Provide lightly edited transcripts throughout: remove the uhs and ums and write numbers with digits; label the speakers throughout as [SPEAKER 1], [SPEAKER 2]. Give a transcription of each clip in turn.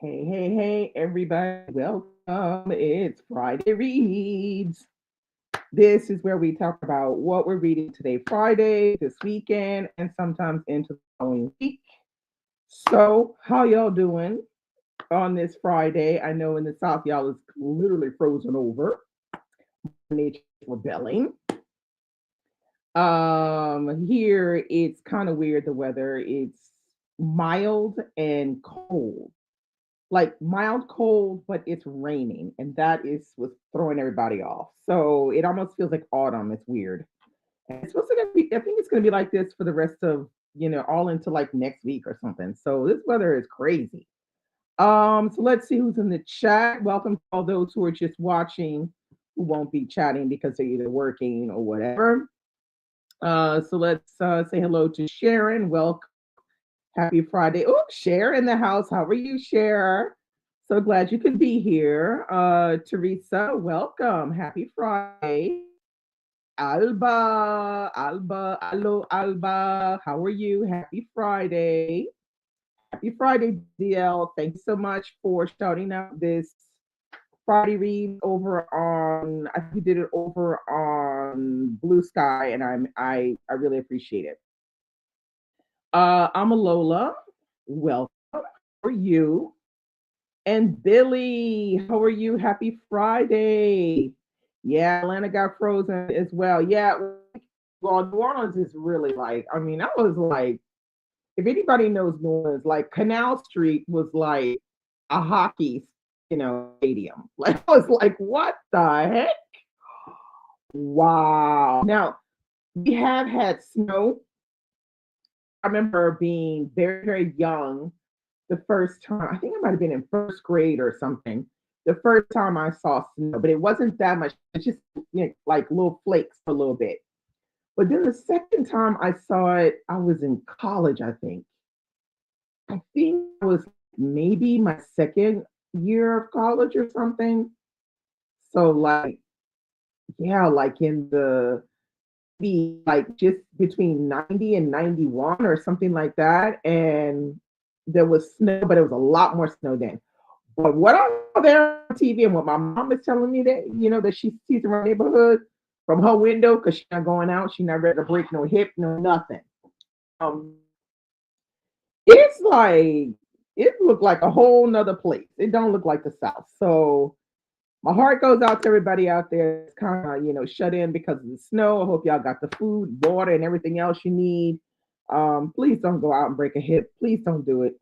[SPEAKER 1] Hey, everybody. Welcome. It's Friday Reads. This is where we talk about what we're reading today, Friday, this weekend, and sometimes into the following week. So, how y'all doing on this Friday? I know in the South, y'all is literally frozen over. Nature is rebelling. Here it's kind of weird, the weather. It's mild and cold, like mild cold, but it's raining, and that is what's throwing everybody off. So it almost feels like autumn. It's weird. And it's supposed to be, I think it's gonna be like this for the rest of, all into like next week or something. So this weather is crazy. So let's see who's in the chat. Welcome to all those who are just watching, who won't be chatting because they're either working or whatever. So let's say hello to Sharon. Welcome. Happy Friday. Oh, Cher in the house. How are you, Cher? So glad you could be here. Teresa, welcome. Happy Friday. Alba, hello, Alba. How are you? Happy Friday. Happy Friday, DL. Thank you so much for shouting out this Friday read over on, I think you did it over on Blue Sky, and I really appreciate it. I'm Alola. Welcome. How are you? And Billy, how are you? Happy Friday. Yeah, Atlanta got frozen as well. Yeah, well, New Orleans is really like, I mean, I was like, if anybody knows New Orleans, like Canal Street was like a hockey, stadium. Like, I was like, what the heck? Wow. Now, we have had snow. I remember being very, very young the first time. I think I might have been in first grade or something. The first time I saw snow, but it wasn't that much. It's just like little flakes for a little bit. But then the second time I saw it, I was in college, I think. I think it was maybe my second year of college or something. So like, yeah, like in the be like just between 90 and 91 or something like that. And there was snow, but it was a lot more snow then. But what I saw there on TV and what my mom is telling me that, that she sees in her neighborhood from her window, because she's not going out, she's not ready to break no hip, no nothing. Um, it's like it looked like a whole nother place. It don't look like the South. So my heart goes out to everybody out there that's kind of, shut in because of the snow. I hope y'all got the food, water, and everything else you need. Please don't go out and break a hip. Please don't do it.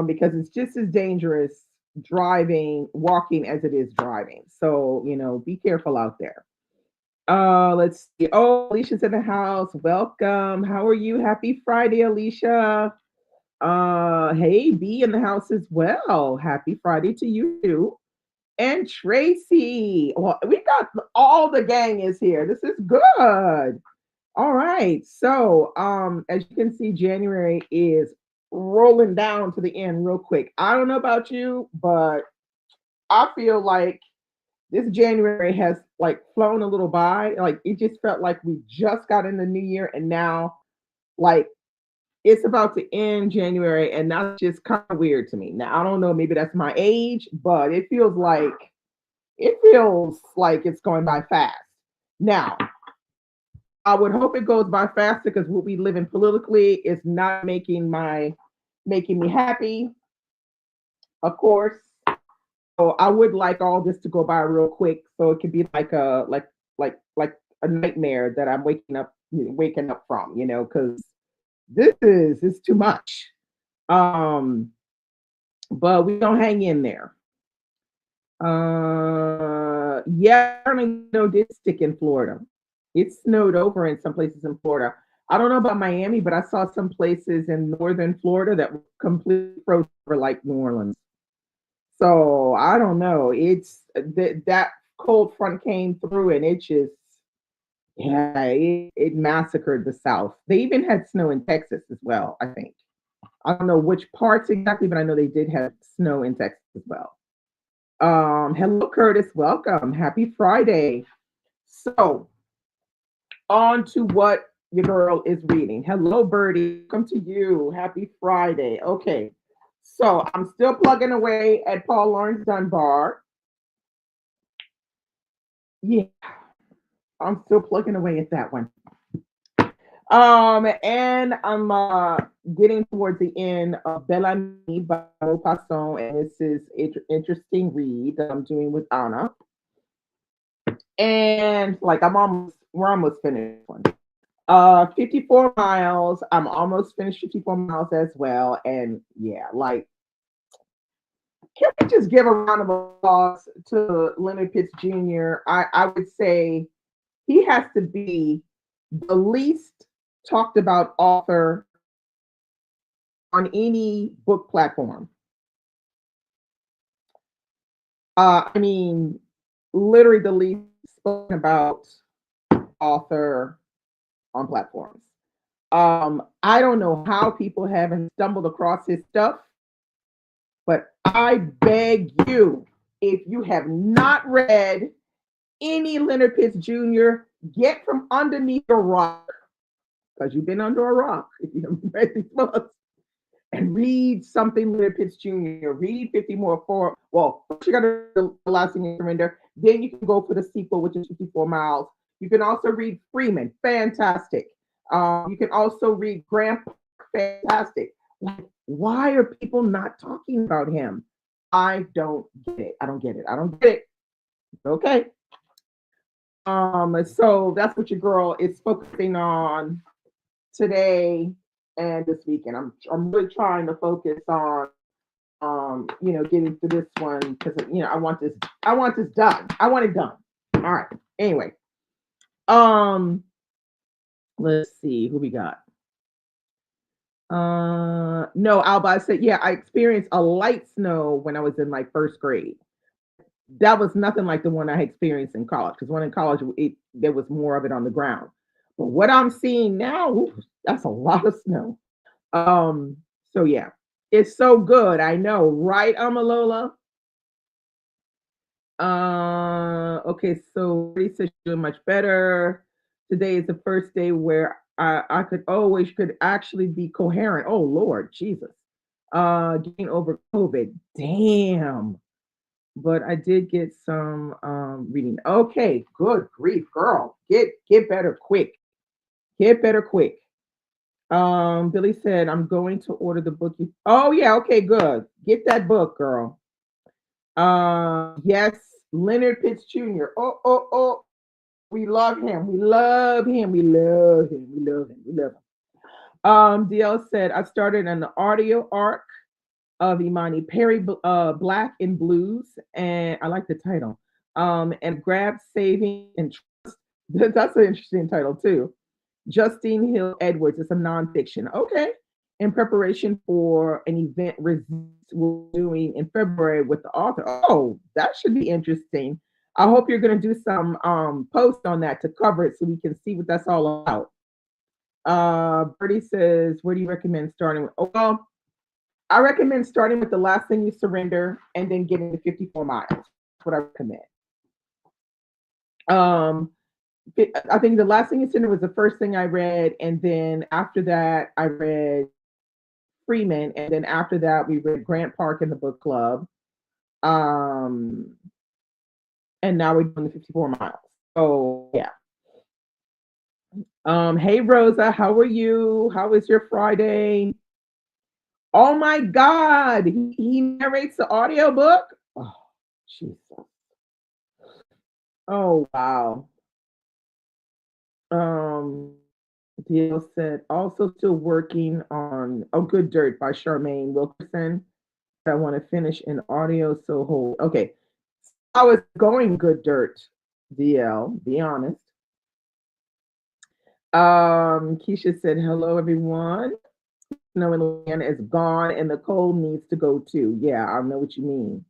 [SPEAKER 1] Because it's just as dangerous driving, walking as it is driving. So, be careful out there. Let's see. Oh, Alicia's in the house. Welcome. How are you? Happy Friday, Alicia. Hey, B in the house as well. Happy Friday to you. And Tracy. Well, we got all the gang is here. This is good. All right. So, as you can see, January is rolling down to the end real quick. I don't know about you, but I feel like this January has like flown a little by. Like it just felt like we just got in the new year and now like it's about to end January and that's just kind of weird to me. Now I don't know, maybe that's my age, but it feels like it's going by fast. Now, I would hope it goes by faster because what we live in politically is not making me happy, of course. So I would like all this to go by real quick so it could be like like a nightmare that I'm waking up from, because this is it's too much. Um, but we don't hang in there. Yeah, apparently snow did stick in Florida. It snowed over in some places in Florida. I don't know about Miami, but I saw some places in northern Florida that were completely frozen over like New Orleans. So I don't know. It's that cold front came through and it just, yeah, it massacred the South. They even had snow in Texas as well, I think. I don't know which parts exactly, but I know they did have snow in Texas as well. Hello, Curtis. Welcome. Happy Friday. So, on to what your girl is reading. Hello, Birdie. Welcome to you. Happy Friday. Okay. So I'm still plugging away at Paul Laurence Dunbar. Yeah, I'm still plugging away at that one. And I'm getting towards the end of Bellamy by Maupassant, and this is interesting read that I'm doing with Anna. And like we're almost finished one. 54 miles. I'm almost finished 54 miles as well. And yeah, like, can we just give a round of applause to Leonard Pitts Jr.? I would say he has to be the least talked about author on any book platform. I mean, literally the least spoken about author on platforms. I don't know how people haven't stumbled across his stuff, but I beg you, if you have not read any Leonard Pitts Jr., get from underneath a rock, because you've been under a rock if you haven't read these books, and read something Leonard Pitts Jr. Read 50 more for, well, first you got to do The Lasting and Surrender. Then you can go for the sequel, which is 54 Miles. You can also read Freeman, fantastic. You can also read Grandpa, fantastic. Like, why are people not talking about him? I don't get it. I don't get it. I don't get it. Okay. So that's what your girl is focusing on today and this weekend. I'm really trying to focus on getting through this one because I want this done. I want it done. All right. Anyway. Let's see who we got. No, Alba, I said, yeah, I experienced a light snow when I was in like first grade. That was nothing like the one I experienced in college, because when in college there was more of it on the ground. But what I'm seeing now, that's a lot of snow. So yeah, it's so good. I know, right, Amalola? Okay, so he says you're doing much better. Today is the first day where I could actually be coherent. Oh Lord Jesus. Getting over COVID. Damn. But I did get some reading. Okay, good grief, girl. Get better quick. Get better quick. Billy said, I'm going to order the book. Oh yeah, okay, good. Get that book, girl. Yes, Leonard Pitts Jr. Oh. We love him. We love him. We love him. We love him. We love him. DL said, I started an audio arc of Imani Perry, Black and Blues, and I like the title. And Grab Saving and Trust. That's an interesting title too. Justine Hill Edwards. It's a nonfiction. Okay. In preparation for an event we're doing in February with the author. Oh, that should be interesting. I hope you're going to do some post on that to cover it so we can see what that's all about. Bertie says, where do you recommend starting with? Oh, well, I recommend starting with The Last Thing You Surrender and then getting to 54 Miles. That's what I recommend. I think The Last Thing You Surrender was the first thing I read, and then after that, I read Freeman, and then after that, we read Grant Park in the book club. And now we're doing the 54 Miles. So yeah. Hey Rosa, how are you? How was your Friday? Oh my God, he narrates the audiobook? Oh, Jesus. Oh wow. Deal said, also still working on Good Dirt by Charmaine Wilkerson. I want to finish in audio, so hold. Okay. I was going Good Dirt, DL, be honest. Keisha said, hello, everyone. Snow in Louisiana is gone and the cold needs to go too. Yeah, I know what you mean.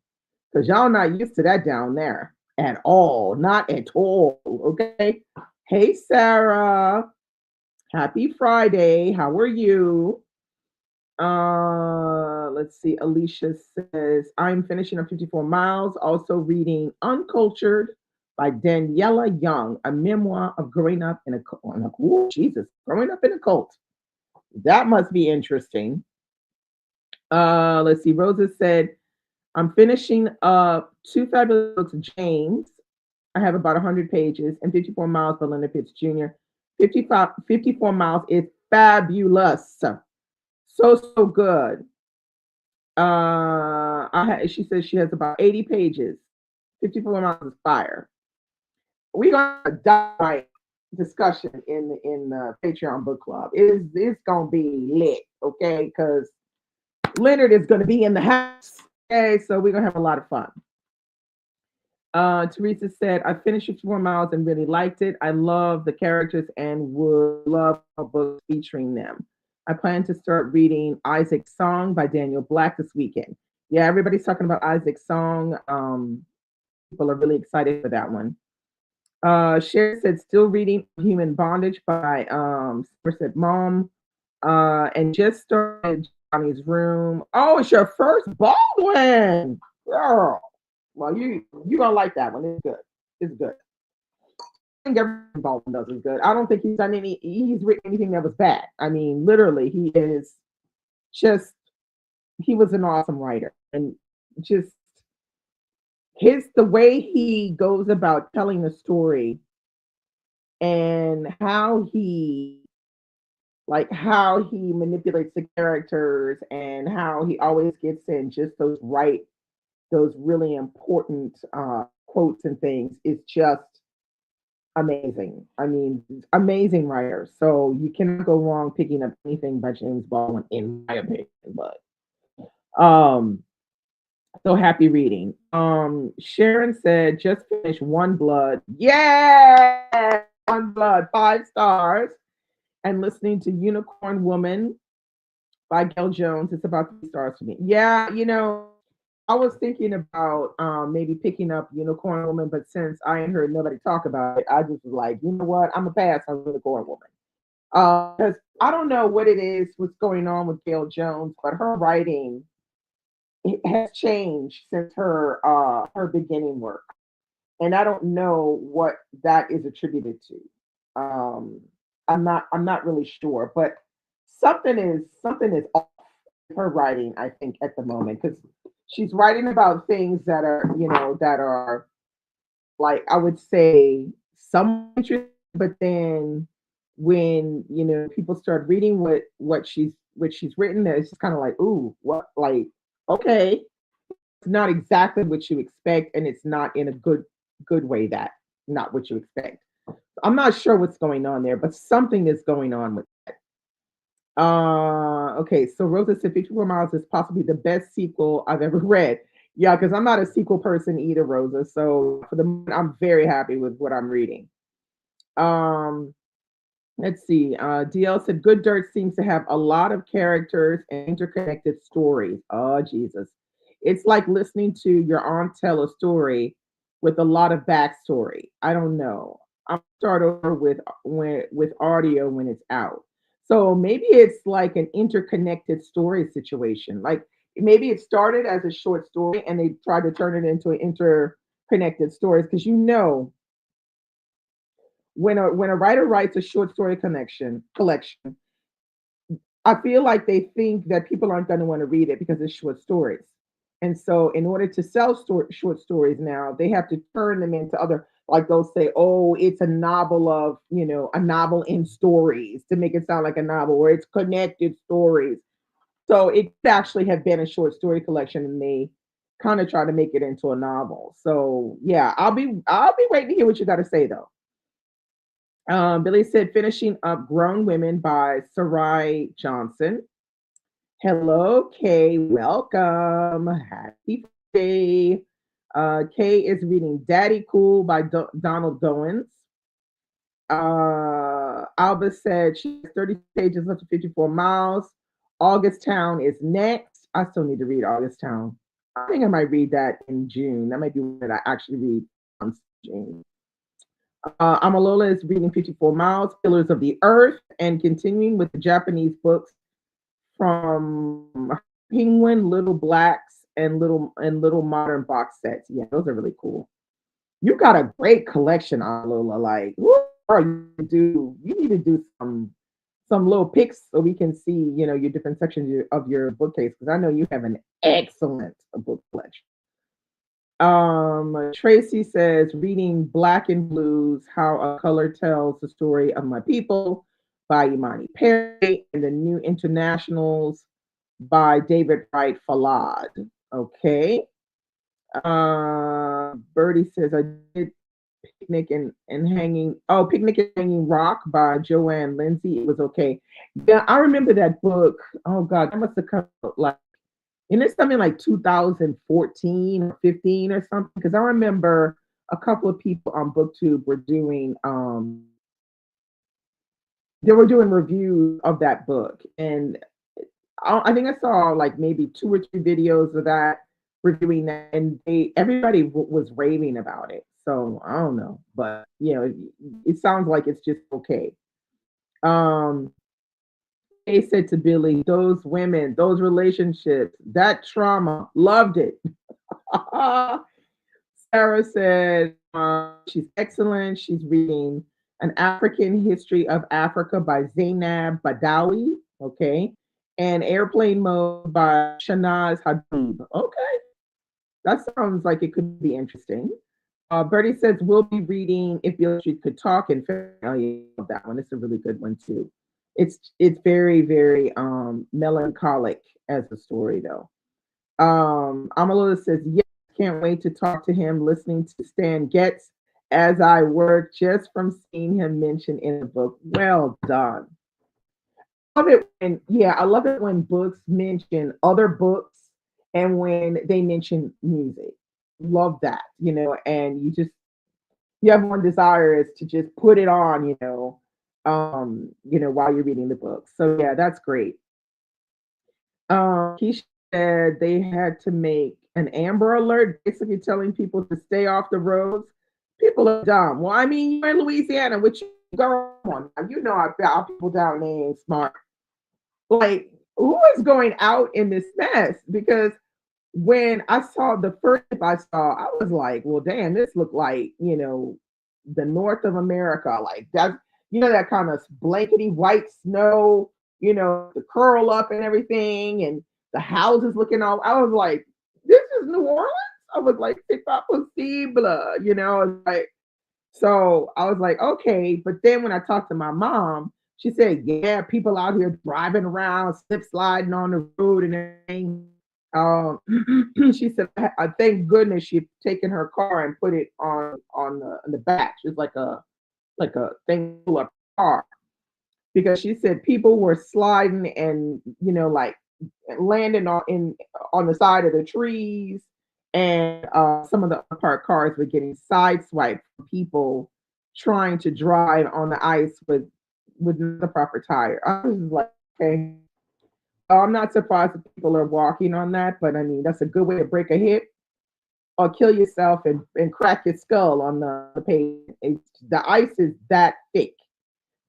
[SPEAKER 1] Because y'all not used to that down there at all. Not at all. Okay. Hey, Sarah. Happy Friday. How are you? Let's see. Alicia says, I'm finishing up 54 Miles, also reading Uncultured by Daniela Young, a memoir of growing up in a cult. Oh, Jesus, growing up in a cult. That must be interesting. Let's see. Rosa said, I'm finishing up two fabulous books, James. I have about 100 pages, and 54 Miles by Leonard Pitts Jr. 54 Miles is fabulous. So good. She says she has about 80 pages. 54 Miles is fire. We're going to die discussion in the Patreon book club. It's gonna be lit, okay? Because Leonard is gonna be in the house. Okay, so we're gonna have a lot of fun. Teresa said, I finished 54 Miles and really liked it. I love the characters and would love a book featuring them. I plan to start reading Isaac's Song by Daniel Black this weekend. Yeah, everybody's talking about Isaac's Song. People are really excited for that one. Sherry said, still reading Human Bondage by Somerset Maugham. And just started Johnny's Room. Oh, it's your first Baldwin, girl. Well, you gonna like that one. It's good. It's good. I think everything Baldwin does is good. I don't think he's written anything that was bad. I mean, literally, just he was an awesome writer, and just the way he goes about telling the story and how he manipulates the characters and how he always gets in just those really important quotes and things is just amazing. I mean, amazing writer. So you cannot go wrong picking up anything by James Baldwin, in my opinion. But um, so happy reading. Sharon said, just finished One Blood. Yeah, One Blood, 5 stars. And listening to Unicorn Woman by Gail Jones. It's about 3 stars for me. Yeah, I was thinking about maybe picking up Unicorn Woman, but since I ain't heard nobody talk about it, I just was like, you know what? I'm a pass on Unicorn Woman. Because I don't know what it is, what's going on with Gail Jones, but her writing it has changed since her beginning work, and I don't know what that is attributed to. Um, I'm not really sure, but something is off with her writing. I think at the moment because she's writing about things that are like I would say some interesting, but then when people start reading what she's written, it's just kind of like, ooh, what, like, okay, it's not exactly what you expect, and it's not in a good way, that not what you expect. I'm not sure what's going on there, but something is going on with that. Okay, so Rosa said 54 Miles is possibly the best sequel I've ever read. Yeah, because I'm not a sequel person either, Rosa. So for the moment, I'm very happy with what I'm reading. Um, let's see. DL said Good Dirt seems to have a lot of characters and interconnected stories. Oh, Jesus. It's like listening to your aunt tell a story with a lot of backstory. I don't know. I'll start over with audio when it's out. So maybe it's like an interconnected story situation. Like maybe it started as a short story and they tried to turn it into an interconnected stories because when a writer writes a short story collection, I feel like they think that people aren't going to want to read it because it's short stories. And so, in order to sell short stories now, they have to turn them into other, like they'll say, oh, it's a novel in stories to make it sound like a novel, or it's connected stories. So, it could actually have been a short story collection and they kind of try to make it into a novel. So, yeah, I'll be waiting to hear what you got to say though. Billy said, finishing up Grown Women by Sarai Johnson. Hello, Kay. Welcome. Happy day. Kay is reading Daddy Cool by Donald Goins. Alba said she has 30 pages left to 54 miles. August Town is next. I still need to read August Town. I think I might read that in June. That might be one that I actually read in June. Amalola is reading 54 Miles, Pillars of the Earth, and continuing with the Japanese books from Penguin, Little Blacks, and Little Modern box sets. Yeah, those are really cool. You got a great collection, Amalola. Like, you need to do some little pics so we can see, your different sections of your bookcase because I know you have an excellent book collection. Tracy says, reading Black and Blues, How a Color Tells the Story of My People by Imani Perry, and The New Internationals by David Wright Fallad. Okay. Birdie says, I did Picnic and Hanging Rock by Joanne Lindsay. It was okay. Yeah, I remember that book. Oh God, that must have come out like, and it's something like 2014 or 15 or something. Because I remember a couple of people on BookTube were doing they were doing reviews of that book, and I think I saw like maybe 2 or 3 videos of that reviewing that, and everybody was raving about it. So I don't know, but it sounds like it's just okay. Um, they said to Billy, those women, those relationships, that trauma, loved it. Sarah said she's excellent. She's reading An African History of Africa by Zainab Badawi. Okay. And Airplane Mode by Shanaz Habib. Okay. That sounds like it could be interesting. Bertie says we'll be reading If Beale Street Could Talk in February. Oh, yeah, I love that one. It's a really good one too. It's very, very melancholic as a story though. Amalola says, yes, can't wait to talk to him, listening to Stan Getz as I work just from seeing him mentioned in the book. Well done. I love it when books mention other books and when they mention music. Love that, and you have one desire is to just put it on, while you're reading the book. So yeah, that's great. Keisha said they had to make an Amber Alert, basically telling people to stay off the roads. People are dumb. Well, I mean, you're in Louisiana, which you go on. Our people down there ain't smart. Like, who is going out in this mess? Because when I saw the first tip I saw, I was like, well, damn, this looked like, the north of America. Like that, that kind of blankety white snow, the curl up and everything, and the houses looking all. I was like, this is New Orleans. I was like, c'est pas possible, like. So I was like, okay. But then when I talked to my mom, she said, yeah, people out here driving around, slip sliding on the road and everything. She said, I thank goodness she'd taken her car and put it on the back. She's like a thing full of car, because she said people were sliding and like landing on the side of the trees, and some of the parked cars were getting sideswiped from people trying to drive on the ice with the proper tire. I was like, okay. I'm not surprised that people are walking on that, but I mean, that's a good way to break a hip or kill yourself and crack your skull on the pavement. The ice is that thick.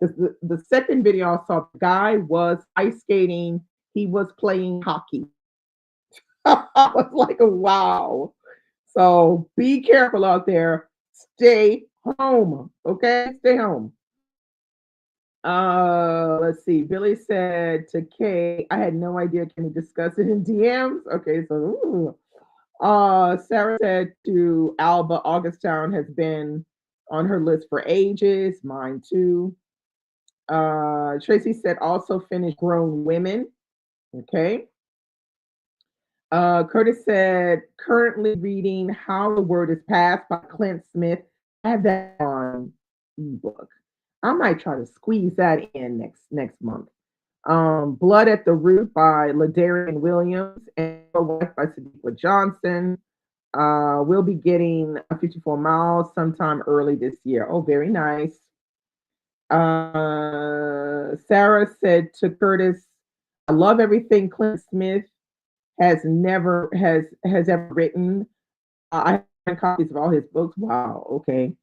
[SPEAKER 1] The second video I saw, the guy was ice skating. He was playing hockey. I was like, wow. So be careful out there. Stay home. Okay? Stay home. Let's see. Billy said to Kay, I had no idea. Can we discuss it in DMs? Okay, so Sarah said to Alba, Augusttown has been on her list for ages. Mine too. Tracy said also finished Grown Women. Okay. Curtis said currently reading How the Word is Passed by Clint Smith. I have that on ebook. I might try to squeeze that in next month. Blood at the Root by Ladarian Williams and Wife by Sadiqa Johnson. We'll be getting 54 Miles sometime early this year. Oh, very nice. Sarah said to Curtis, I love everything Clint Smith has ever written. I have copies of all his books. Wow, okay.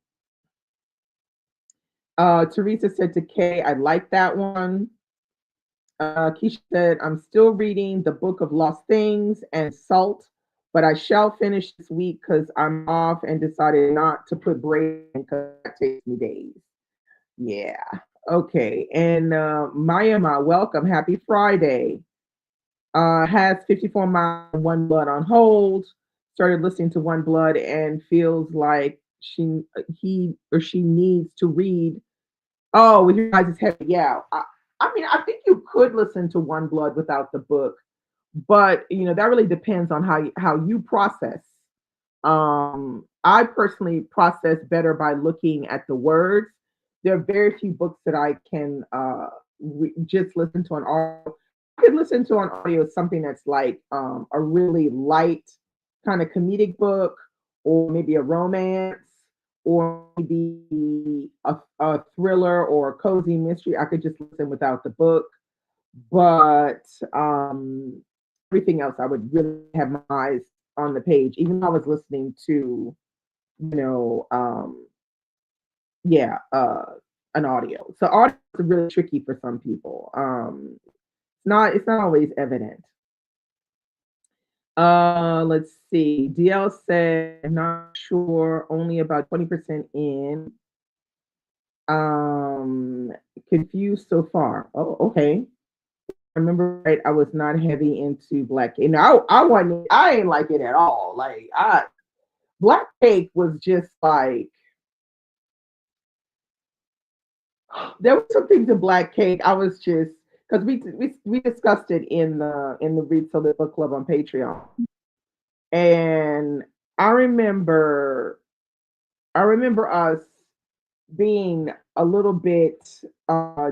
[SPEAKER 1] Teresa said to Kay, I like that one. Keisha said, I'm still reading the Book of Lost Things and Salt, but I shall finish this week because I'm off and decided not to put break in because that takes me days. Yeah. Okay, and Mayama, welcome. Happy Friday. Has 54 miles and One Blood on hold. Started listening to One Blood and feels like he or she needs to read. Oh, with your eyes is heavy. Yeah. I mean, I think you could listen to One Blood without the book, but that really depends on how you process. I personally process better by looking at the words. There are very few books that I can just listen to an audio. I could listen to an audio something that's like a really light kind of comedic book, or maybe a romance, or maybe a thriller or a cozy mystery. I could just listen without the book, but everything else I would really have my eyes on the page, even though I was listening to, you know, yeah, an audio. So audio is really tricky for some people. It's not always evident. Let's see. DL said not sure, only about 20% in. Um, confused so far. Oh, okay. I remember right, I was not heavy into black cake. No, I wasn't. I ain't like it at all. Like black cake was just like there were some things in black cake. I was just because we discussed it in the Read So Lit Book Club on Patreon, and I remember I remember us being a little bit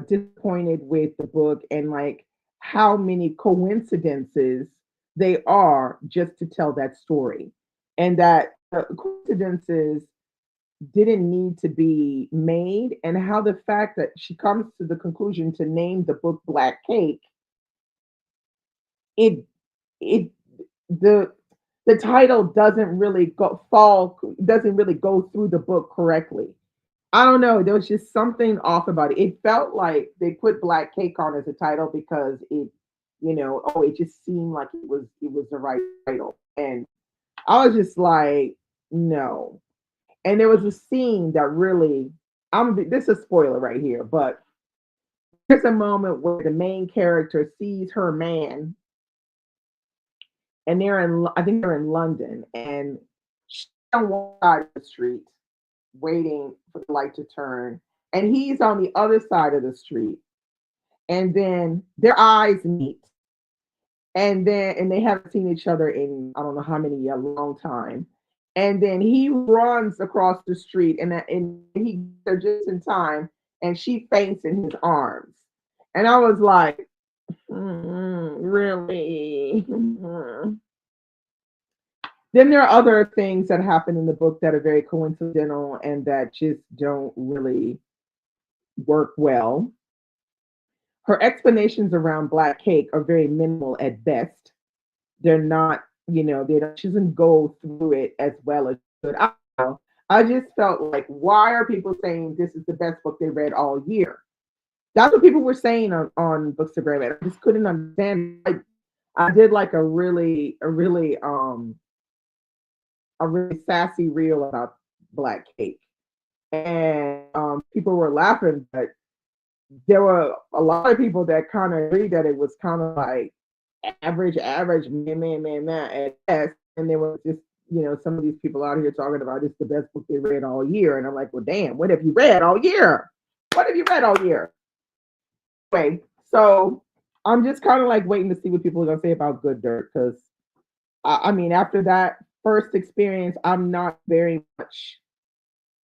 [SPEAKER 1] disappointed with the book and like how many coincidences they are just to tell that story, and that coincidences didn't need to be made, and how the fact that she comes to the conclusion to name the book Black Cake, it it the the title doesn't really go through the book correctly. I don't know. There was just something off about it. It felt like they put Black Cake on as a title because it just seemed like it was the right title. And I was just like, no. And there was a scene that really this is a spoiler right here, but there's a moment where the main character sees her man, and I think they're in London, and she's on one side of the street waiting for the light to turn, and he's on the other side of the street, and then their eyes meet, and they haven't seen each other in I don't know how many a long time, and then he runs across the street, and he they're just in time, and she faints in his arms, and I was like, really? Then there are other things that happen in the book that are very coincidental and that just don't really work well. Her explanations around black cake are very minimal at best. They're not, she doesn't go through it as well as she should. I don't know. I just felt like, why are people saying this is the best book they read all year? That's what people were saying on Books to Grave. I just couldn't understand. I did like a really sassy reel about black cake, and people were laughing, but there were a lot of people that kind of agreed that it was kind of like average, man, at best. And there was just, some of these people out here talking about it's the best book they read all year. And I'm like, well, damn, what have you read all year? What have you read all year? Anyway, so I'm just kind of like waiting to see what people are going to say about Good Dirt, because I mean, after that first experience, I'm not very much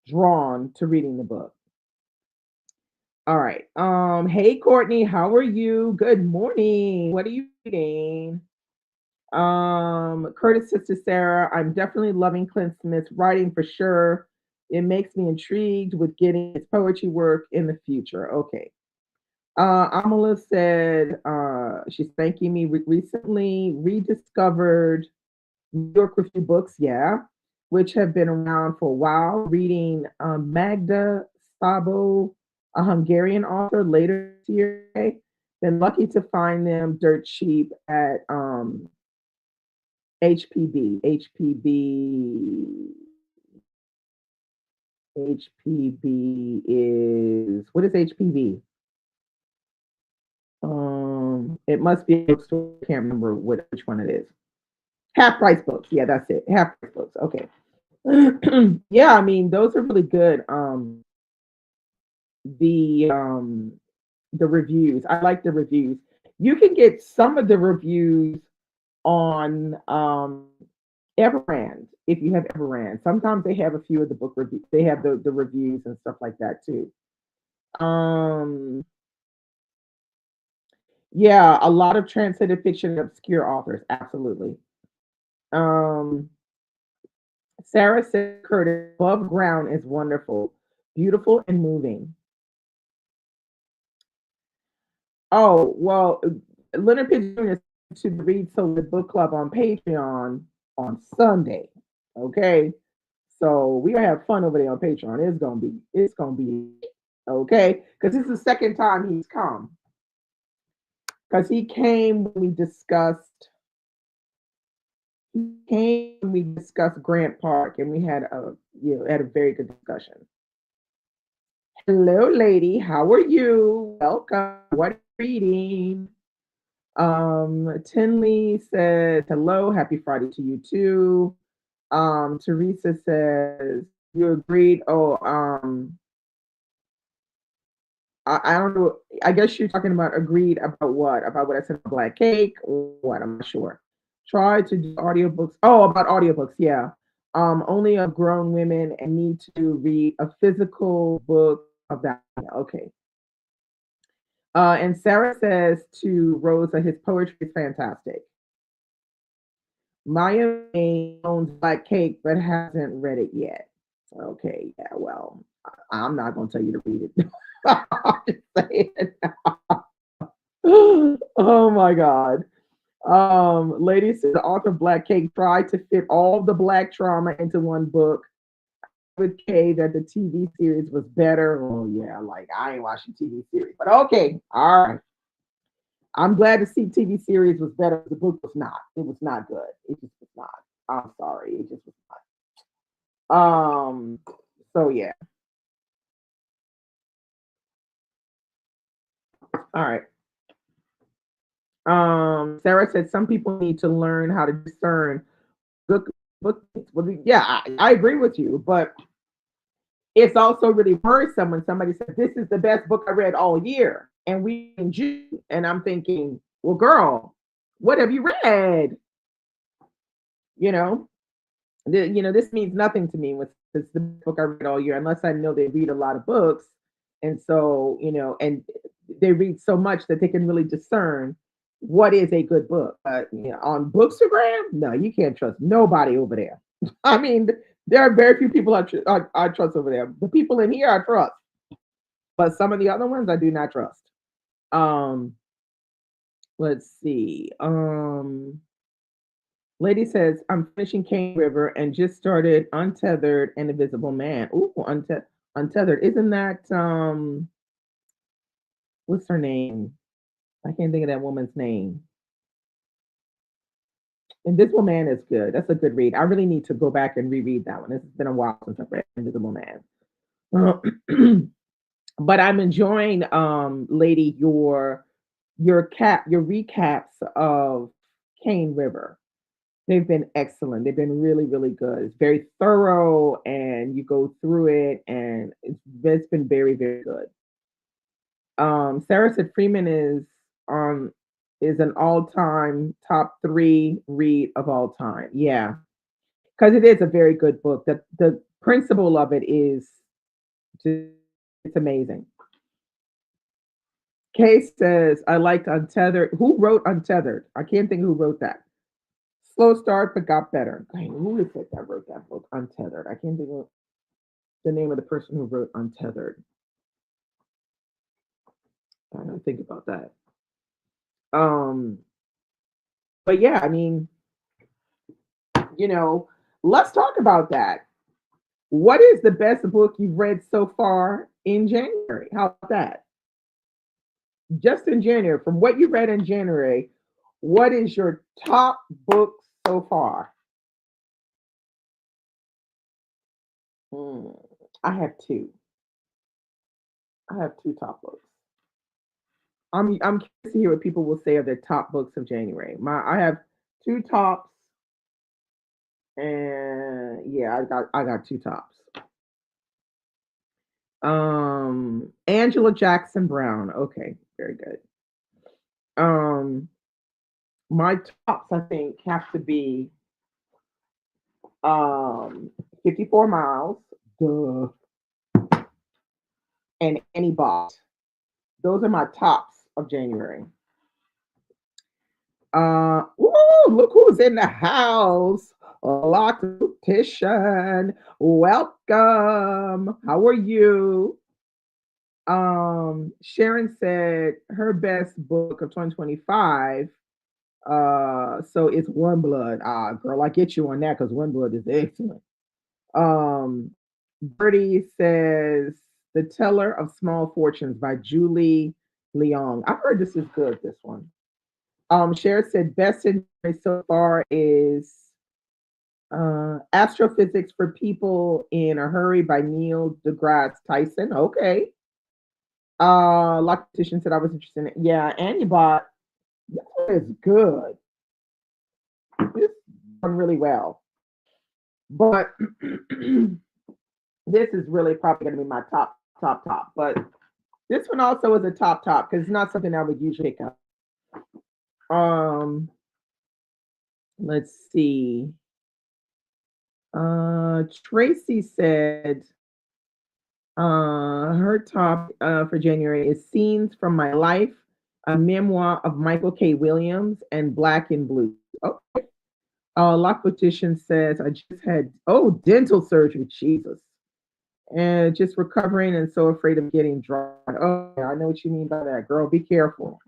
[SPEAKER 1] drawn to reading the book. All right. Hey Courtney, how are you? Good morning. What are you reading? Curtis' sister Sarah, I'm definitely loving Clint Smith's writing for sure. It makes me intrigued with getting his poetry work in the future. Okay. Amala said she's thanking me recently rediscovered New York Review books, yeah, which have been around for a while. Reading Magda Szabo, a Hungarian author, later this year. Been lucky to find them dirt cheap at HPB. HPB. HPV is what is HPV? It must be a bookstore. I can't remember which one it is. Half price books. Yeah, that's it. Half price books. Okay. Yeah, I mean those are really good. The um the reviews. I like the reviews. You can get some of the reviews on Everbrand if you have Everbrand. Sometimes they have a few of the book reviews. They have the reviews and stuff like that too. Um yeah, a lot of translated fiction and obscure authors. Absolutely. Um Sarah said Curtis above ground is wonderful, beautiful and moving. Oh, well, Leonard Pitts Jr. to the Read So the Book Club on Patreon on Sunday. Okay. So we gonna have fun over there on Patreon. It's gonna be okay. Because this is the second time he's come. Because he came when we discussed Grant Park and we had a very good discussion. Hello, lady. How are you? Welcome. What are you reading? Tinley says, hello, happy Friday to you too. Teresa says, you agreed. I don't know. I guess you're talking about agreed about what? About what I said about black cake or what? I'm not sure. Try to do audiobooks. Oh, about audiobooks, yeah. Only of grown women and need to read a physical book of that. Okay. And Sarah says to Rosa, his poetry is fantastic. Maya May owns Black Cake but hasn't read it yet. Okay, yeah, well, I'm not gonna tell you to read it. I'm just saying. Oh my God. Lady said the author of Black Cake tried to fit all the black trauma into one book. With Kay that the TV series was better. Oh yeah, like I ain't watching TV series, but okay, all right. I'm glad to see TV series was better. The book was not. It was not good. It just was not. I'm sorry. It just was not. So yeah. All right. Sarah said some people need to learn how to discern book book. Well, yeah, I agree with you, but it's also really worrisome when somebody says this is the best book I read all year, and we in June, and I'm thinking, well, girl, what have you read? You know, this means nothing to me with this the book I read all year, unless I know they read a lot of books, and so and they read so much that they can really discern what is a good book. On Bookstagram, no, you can't trust nobody over there. I mean, there are very few people I trust over there. The people in here I trust, but some of the other ones I do not trust. Um, let's see. Lady says, I'm finishing Cane River and just started Untethered and Invisible Man. Ooh, Untethered. Isn't that what's her name? I can't think of that woman's name. Invisible Man is good. That's a good read. I really need to go back and reread that one. It's been a while since I've read Invisible Man. But I'm enjoying lady your recaps of Cane River. They've been excellent. They've been really, really good. It's very thorough, and you go through it, and it's been very, very good. Sarah said Freeman is an all time top three read of all time. Yeah, because it is a very good book. The principle of it is just, it's amazing. Kay says I liked Untethered. Who wrote Untethered? I can't think who wrote that. Slow start, but got better. Dang, who is it that wrote that book, Untethered? I can't think of the name of the person who wrote Untethered. I don't think about that. Um, but yeah, I mean, you know, let's talk about that. What is the best book you've read so far in January? How about that? Just in January, from what you read in January, what is your top book so far? Hmm. I have two. I have two top books. I'm curious to hear what people will say are their top books of January. I have two tops, and yeah, I got two tops. Angela Jackson Brown. Okay, very good. Um, my tops I think have to be um 54 miles, duh, and Annie Bot. Those are my tops of January. Ooh, look who's in the house. Loctician. Welcome. How are you? Sharon said her best book of 2025. So it's One Blood. Ah, girl, I get you on that because One Blood is excellent. Um, Birdie says The Teller of Small Fortunes by Julie Leong. I've heard this is good, this one. Cher said best in so far is Astrophysics for People in a Hurry by Neil deGrasse Tyson. Okay. Loctician said I was interested in it. Yeah, Antibot, this one is good. This done really well. But this is really probably gonna be my top. But this one also is a top because it's not something I would usually pick up. Um, let's see. Tracy said her top for January is Scenes from My Life, a memoir of Michael K. Williams, and Black and Blue. Okay. Loctician says, I just had, dental surgery, Jesus. And just recovering and so afraid of getting dry. Oh, yeah, I know what you mean by that, girl. Be careful.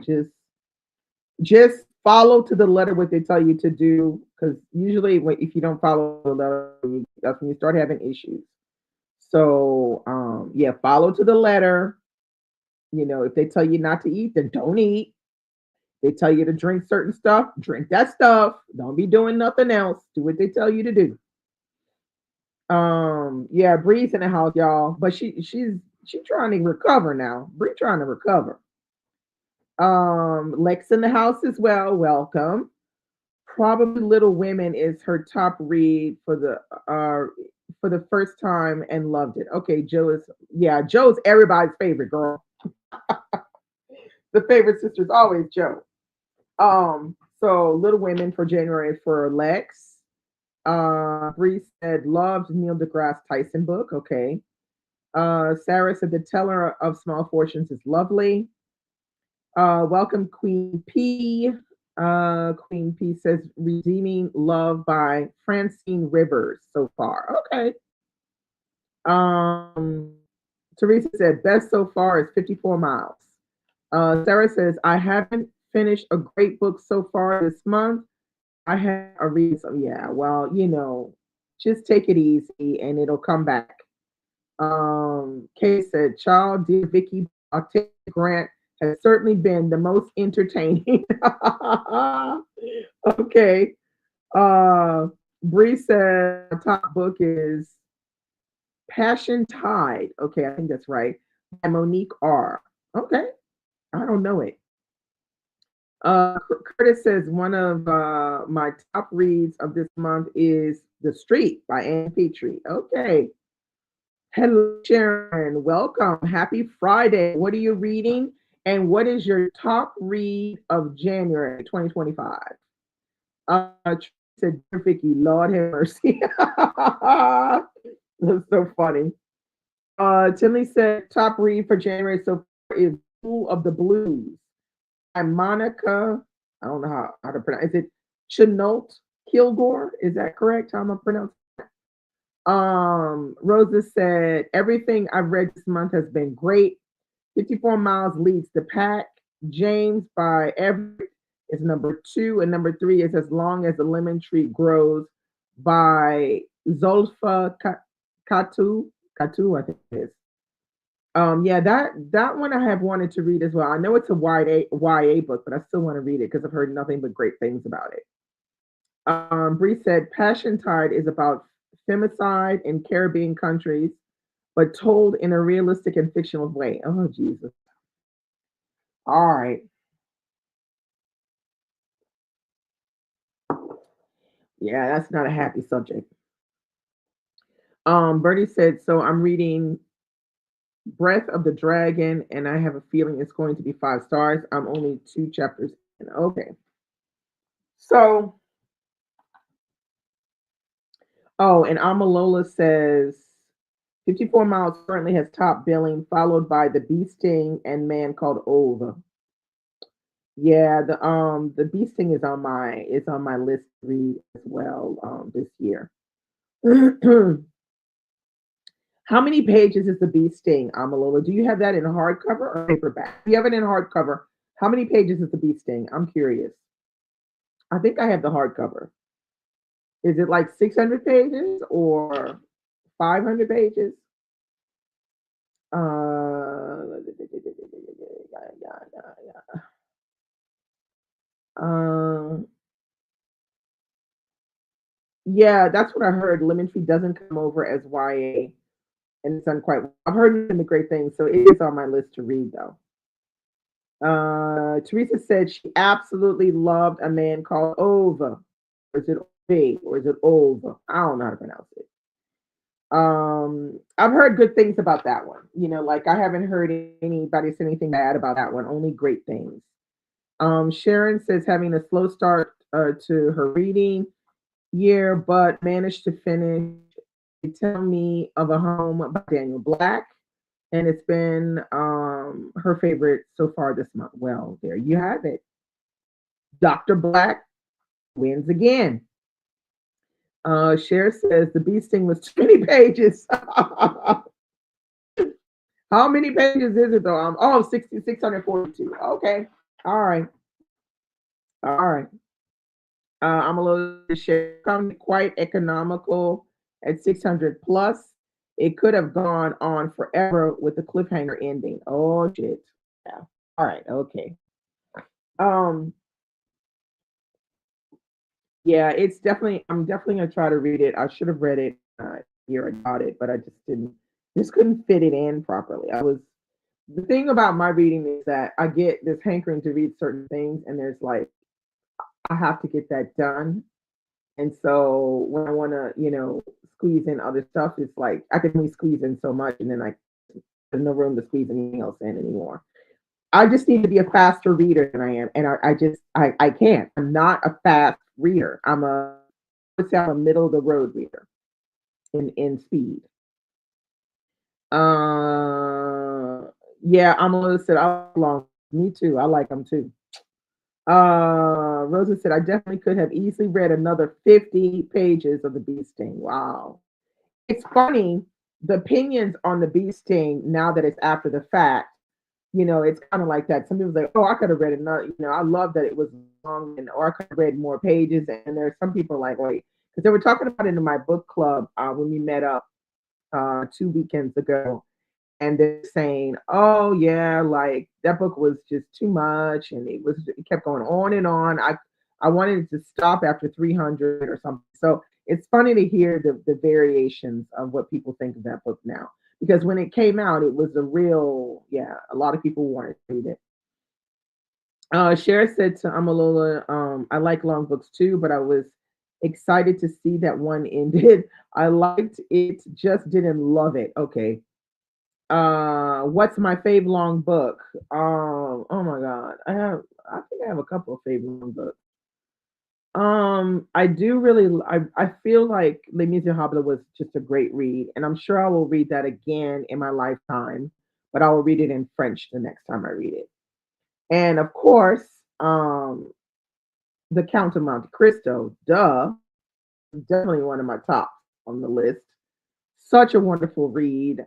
[SPEAKER 1] Just follow to the letter what they tell you to do, because usually if you don't follow the letter, that's when you start having issues. So yeah, follow to the letter. If they tell you not to eat, then don't eat. They tell you to drink certain stuff, drink that stuff. Don't be doing nothing else. Do what they tell you to do. Yeah, Bree's in the house, y'all, but she's trying to recover now. Bree trying to recover. Lex in the house as well. Welcome. Probably Little Women is her top read for the first time and loved it. Okay, Joe's everybody's favorite girl. The favorite sister is always Joe. So Little Women for January for Lex. Bree said loved Neil deGrasse Tyson book. Okay. Sarah said The Teller of Small Fortunes is lovely. Welcome Queen P. Queen P says Redeeming Love by Francine Rivers so far. Okay. Teresa said best so far is 54 miles. Sarah says I haven't finished a great book so far this month. I have a read. So yeah, well, just take it easy and it'll come back. Kay said, Child, dear Vicky, Octavia Grant has certainly been the most entertaining. Okay. Bree said top book is Passion Tide. Okay, I think that's right. By Monique R. Okay. I don't know it. Curtis says one of my top reads of this month is The Street by Anne Petrie. Okay. Hello, Sharon. Welcome. Happy Friday. What are you reading? And what is your top read of January 2025? Said, Dear Vicky, Lord have mercy. That's so funny. Tinley said, top read for January so far is School of the Blues by Monica. I don't know how to pronounce it. Chenault Kilgore. Is that correct? How am I pronouncing it? Rosa said, everything I've read this month has been great. 54 Miles leads the pack. James by Everett is number 2, and number 3 is As Long as the Lemon Tree Grows by Zolfa Katu. I think it is. Yeah, that one I have wanted to read as well. I know it's a YA book, but I still want to read it because I've heard nothing but great things about it. Bree said Passion Tide is about femicide in Caribbean countries. but told in a realistic and fictional way. Oh, Jesus. All right. Yeah, that's not a happy subject. Bertie said, so I'm reading Breath of the Dragon, and I have a feeling it's going to be 5 stars. I'm only 2 chapters in. Okay. So, oh, and Amalola says 54 Miles currently has top billing, followed by The Bee Sting and Man Called Ove. Yeah, the Bee Sting is on my list to read as well this year. How many pages is The Bee Sting, Amalola? Do you have that in hardcover or paperback? If you have it in hardcover, how many pages is The Bee Sting? I'm curious. I think I have the hardcover. Is it like 600 pages or 500 pages? Uh, yeah, that's what I heard. Lemon Tree doesn't come over as YA, and it's done quite well. I've heard the great things, so it is on my list to read though. Teresa said she absolutely loved A Man Called Ova. Or is it Ove? Or is it Ove? I don't know how to pronounce it. I've heard good things about that one. Like I haven't heard anybody say anything bad about that one. Only great things. Sharon says having a slow start to her reading year, but managed to finish Tell Me of a Home by Daniel Black. And it's been her favorite so far this month. Well, there you have it. Dr. Black wins again. Cher says the bee sting was 20 pages. How many pages is it though? 642. Okay. All right. All right. I'm a little share quite economical at 600 plus. It could have gone on forever with the cliffhanger ending. Oh shit. Yeah. All right. Okay. Um. Yeah. It's definitely. I'm definitely gonna try to read it. I should have read it here. I got it, but I just didn't. Just couldn't fit it in properly. The thing about my reading is that I get this hankering to read certain things, and there's like I have to get that done. And so when I want to, squeeze in other stuff, it's like I can only squeeze in so much, and then there's no room to squeeze anything else in anymore. I just need to be a faster reader than I am, and I can't. I'm not a fast reader. Let's say I'm a middle of the road reader in speed. Yeah, I'm a little said I long. Me too. I like them too. Rosa said, I definitely could have easily read another 50 pages of the bee sting. Wow. It's funny, the opinions on the bee sting now that it's after the fact, it's kind of like that. Some people say, oh, I could have read another, I love that it was long and or I could have read more pages. And there's some people like, wait, because they were talking about it in my book club when we met up 2 weekends ago and they're saying, "Oh yeah, like that book was just too much, and it kept going on and on." I wanted it to stop after 300 or something. So it's funny to hear the variations of what people think of that book now, because when it came out, it was a real yeah. A lot of people wanted to read it. Cher said to Amalola, "I like long books too, but I was excited to see that one ended. I liked it, just didn't love it." Okay, what's my fave long book? Oh my god, I think I have a couple of fave long books. I do really I feel like Les Miserables was just a great read, and I'm sure I will read that again in my lifetime, but I will read it in French the next time I read it. And of course, The Count of Monte Cristo, duh, definitely one of my top on the list. Such a wonderful read.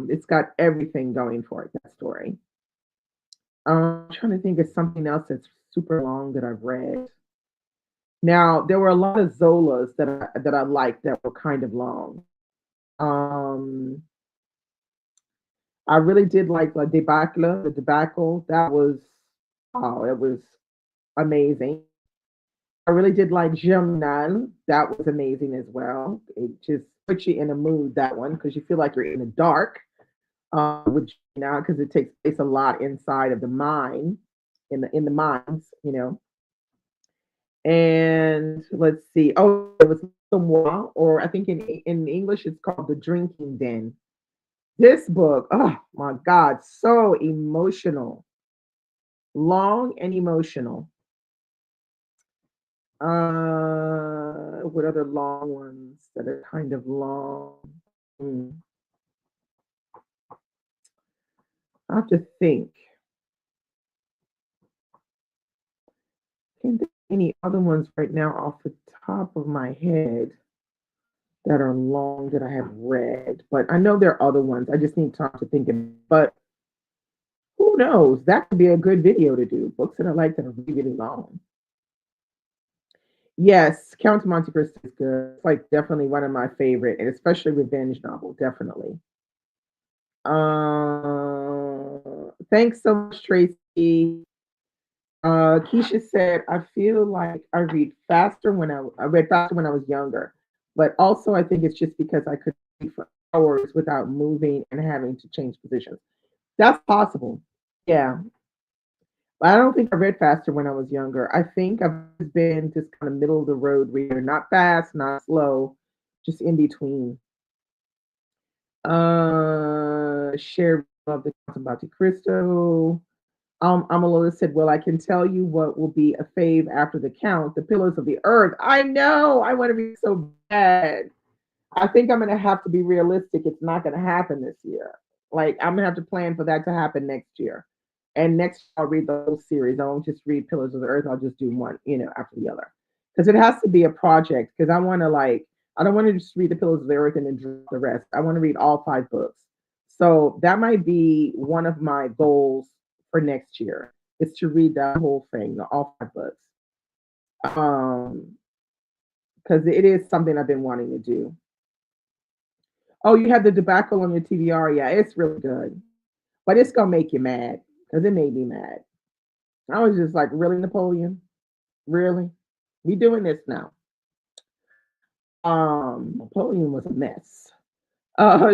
[SPEAKER 1] It's got everything going for it, that story. I'm trying to think of something else that's super long that I've read. Now, there were a lot of Zolas that I liked that were kind of long. Um, I really did like the debacle. That was oh, it was amazing. I really did like Germinal. That was amazing as well. It just put you in a mood, that one, because you feel like you're in the dark, which now because it takes place a lot inside of the mind, in the minds, And let's see. Oh, it was Moi, or I think in English it's called The Drinking Den. This book, oh my God, so emotional, long and emotional. What other long ones that are kind of long? Hmm, I have to think. Can't think of any other ones right now off the top of my head that are long that I have read, but I know there are other ones. I just need time to think of. But who knows? That could be a good video to do. Books that I like that are really, really long. Yes, Count of Monte Cristo is good. It's like definitely one of my favorite, and especially revenge novel, definitely. Thanks so much, Tracy. Keisha said, I feel like I read faster when I was younger, but also I think it's just because I could read for hours without moving and having to change positions. That's possible. Yeah. But I don't think I read faster when I was younger. I think I've always been just kind of middle of the road reader, not fast, not slow, just in between. Share of the Count of Monte Cristo. Amalola said, well, I can tell you what will be a fave after the count, The Pillars of the Earth. I know. I want to be so bad. I think I'm going to have to be realistic. It's not going to happen this year. Like, I'm going to have to plan for that to happen next year. And next, I'll read the whole series. I won't just read Pillars of the Earth. I'll just do one, after the other. Because it has to be a project. Because I don't want to just read the Pillars of the Earth and then drop the rest. I want to read all 5 books. So that might be one of my goals for next year, is to read that whole thing, all 5 books. Because it is something I've been wanting to do. Oh, you have the debacle on your TBR. Yeah, it's really good. But it's gonna make you mad. Because it made me mad. I was just like, really, Napoleon? Really? We doing this now. Napoleon was a mess.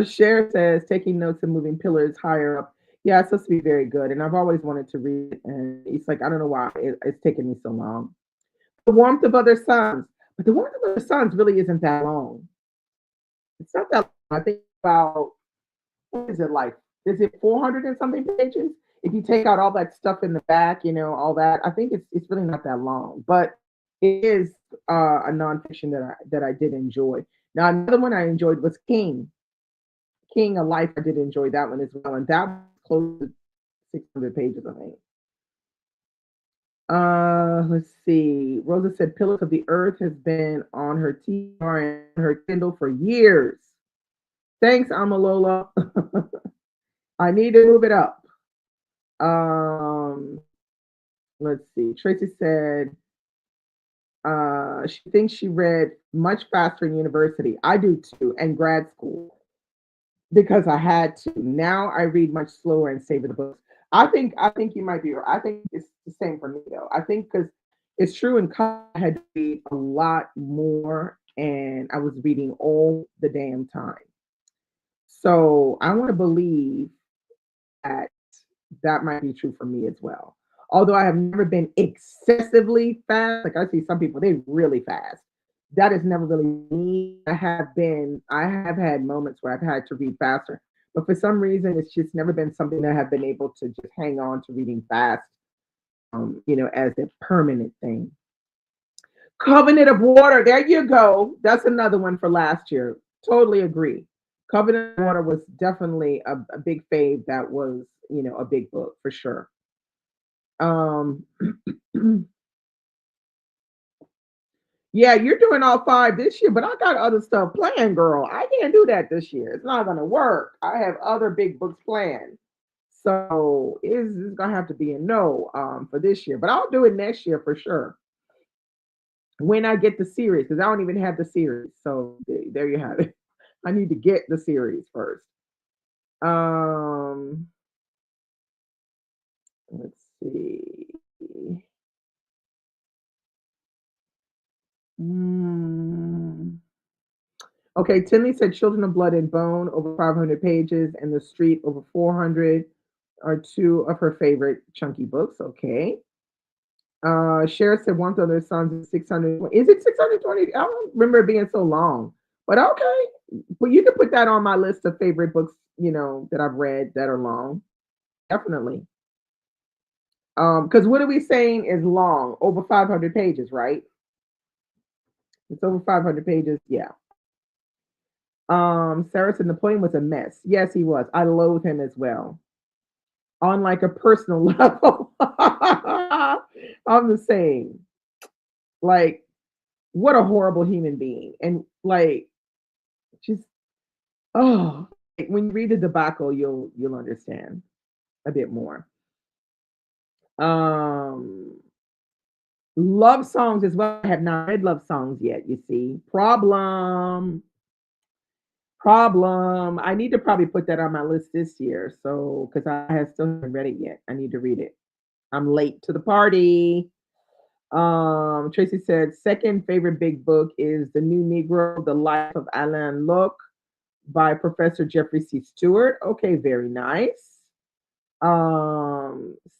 [SPEAKER 1] Cher says taking notes and moving pillars higher up. Yeah, it's supposed to be very good. And I've always wanted to read it. And it's like, I don't know why it's taken me so long. The Warmth of Other Suns. But The Warmth of Other Suns really isn't that long. It's not that long. I think about, what is it like? Is it 400 and something pages? If you take out all that stuff in the back, all that, I think it's really not that long. But it is a nonfiction that I did enjoy. Now another one I enjoyed was King of Life. I did enjoy that one as well, and that was close to 600 pages, I think. Let's see. Rosa said Pillars of the Earth has been on her TR and her Kindle for years. Thanks, Amalola. I need to move it up. Um, let's see. Tracy said she thinks she read much faster in university. I do too, and grad school, because I had to. Now I read much slower and savor the books. I think you might be right. I think it's the same for me though. I think because it's true in college I had to read a lot more and I was reading all the damn time. So I want to believe that that might be true for me as well. Although I have never been excessively fast, like I see some people, they really fast. That is never really me. I have had moments where I've had to read faster, but for some reason, it's just never been something that I have been able to just hang on to reading fast, as a permanent thing. Covenant of Water, there you go. That's another one for last year. Totally agree. Covenant of Water was definitely a big fave. That was, a big book for sure. Um, yeah, you're doing all 5 this year, but I got other stuff planned, girl. I can't do that this year. It's not gonna work. I have other big books planned. So it's gonna have to be a no for this year. But I'll do it next year for sure. When I get the series, because I don't even have the series. So there you have it. I need to get the series first. Um, let's see. Mm. Okay, Tinley said Children of Blood and Bone over 500 pages and The Street over 400 are two of her favorite chunky books. Okay. Cher said One Other Sons is 600. Is it 620? I don't remember it being so long. But okay. Well, you can put that on my list of favorite books, that I've read that are long. Definitely. Because what are we saying is long? Over 500 pages, right? It's over 500 pages. Yeah. Sarah said Napoleon was a mess. Yes, he was. I loathe him as well. On like a personal level. I'm the same. Like, what a horrible human being. And like just like, when you read the debacle, you'll understand a bit more. Um Love songs as well. I have not read love songs yet, you see. Problem. I need to probably put that on my list this year. So, because I have still haven't read it yet. I need to read it. I'm late to the party. Tracy said, second favorite big book is The New Negro, The Life of Alain Locke by Professor Jeffrey C. Stewart. Okay, very nice.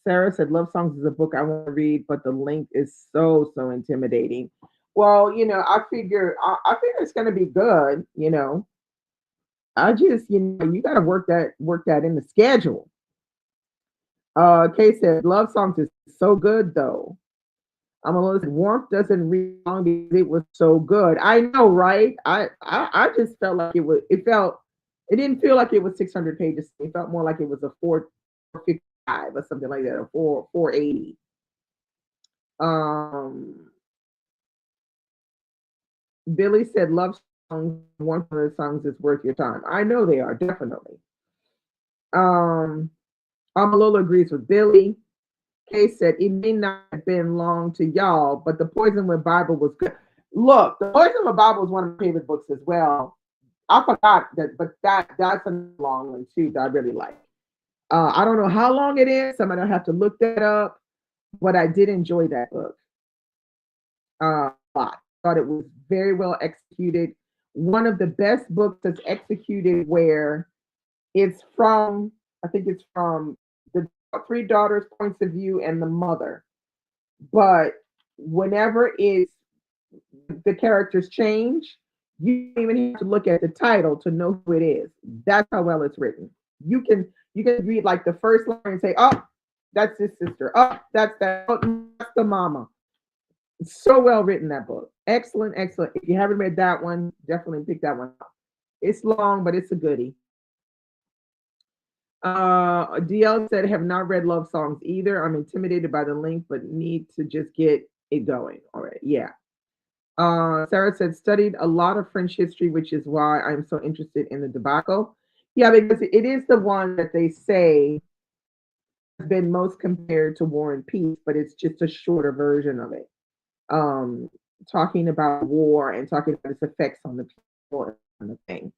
[SPEAKER 1] Sarah said, Love Songs is a book I want to read, but the link is so intimidating. Well, I figure it's gonna be good. I just, you gotta work that in the schedule. Kay said, Love Songs is so good though. I'm a little warmth doesn't read long because it was so good. I know, right? I just felt like it didn't feel like it was 600 pages. It felt more like it was a 455 or something like that, or 480. Um Billy said love songs, one of the songs is worth your time. I know they are, definitely. Um Amalola agrees with Billy. Kay said it may not have been long to y'all, but the Poison with Bible was good. Look, the Poison with Bible is one of my favorite books as well. I forgot that, but that's a long one too that I really like. I don't know how long it is. I'm gonna have to look that up, but I did enjoy that book a lot. Thought it was very well executed. One of the best books that's executed where it's from, I think it's from the three daughters' points of view and the mother. But whenever it's the characters change, you don't even have to look at the title to know who it is. That's how well it's written. You can read like the first line and say, "Oh, that's his sister. Oh, oh, that's the mama." It's so well written, that book. Excellent, excellent. If you haven't read that one, definitely pick that one up. It's long, but it's a goodie. DL said, have not read love songs either. I'm intimidated by the link, but need to just get it going. All right. Yeah. Sarah said, studied a lot of French history, which is why I'm so interested in the debacle. Yeah, because it is the one that they say has been most compared to War and Peace, but it's just a shorter version of it. Um, Talking about war and talking about its effects on the people and the thing.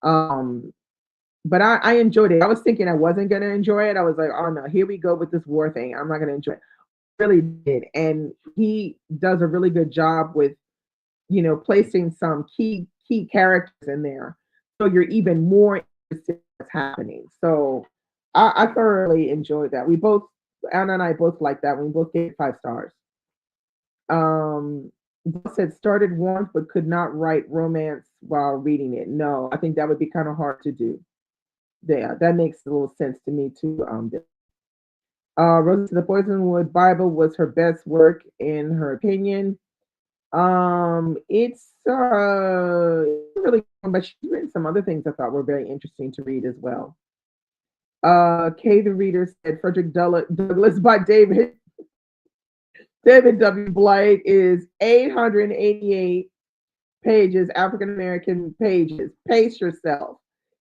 [SPEAKER 1] Um, but I enjoyed it. I was thinking I wasn't gonna enjoy it. I was like, oh no, here we go with this war thing. I'm not gonna enjoy it. I really did. And he does a really good job with, placing some key characters in there. So you're even more interested in what's happening. So I thoroughly enjoyed that. Anna and I both like that one. We both gave 5 stars. Said started warmth but could not write romance while reading it. No, I think that would be kind of hard to do. Yeah, that makes a little sense to me too. Rosa to the Poisonwood Bible was her best work in her opinion. It's really, but she's written some other things I thought were very interesting to read as well. Kay the reader said Frederick Douglass by David W. Blight is 888 pages, African American pages. Pace yourself.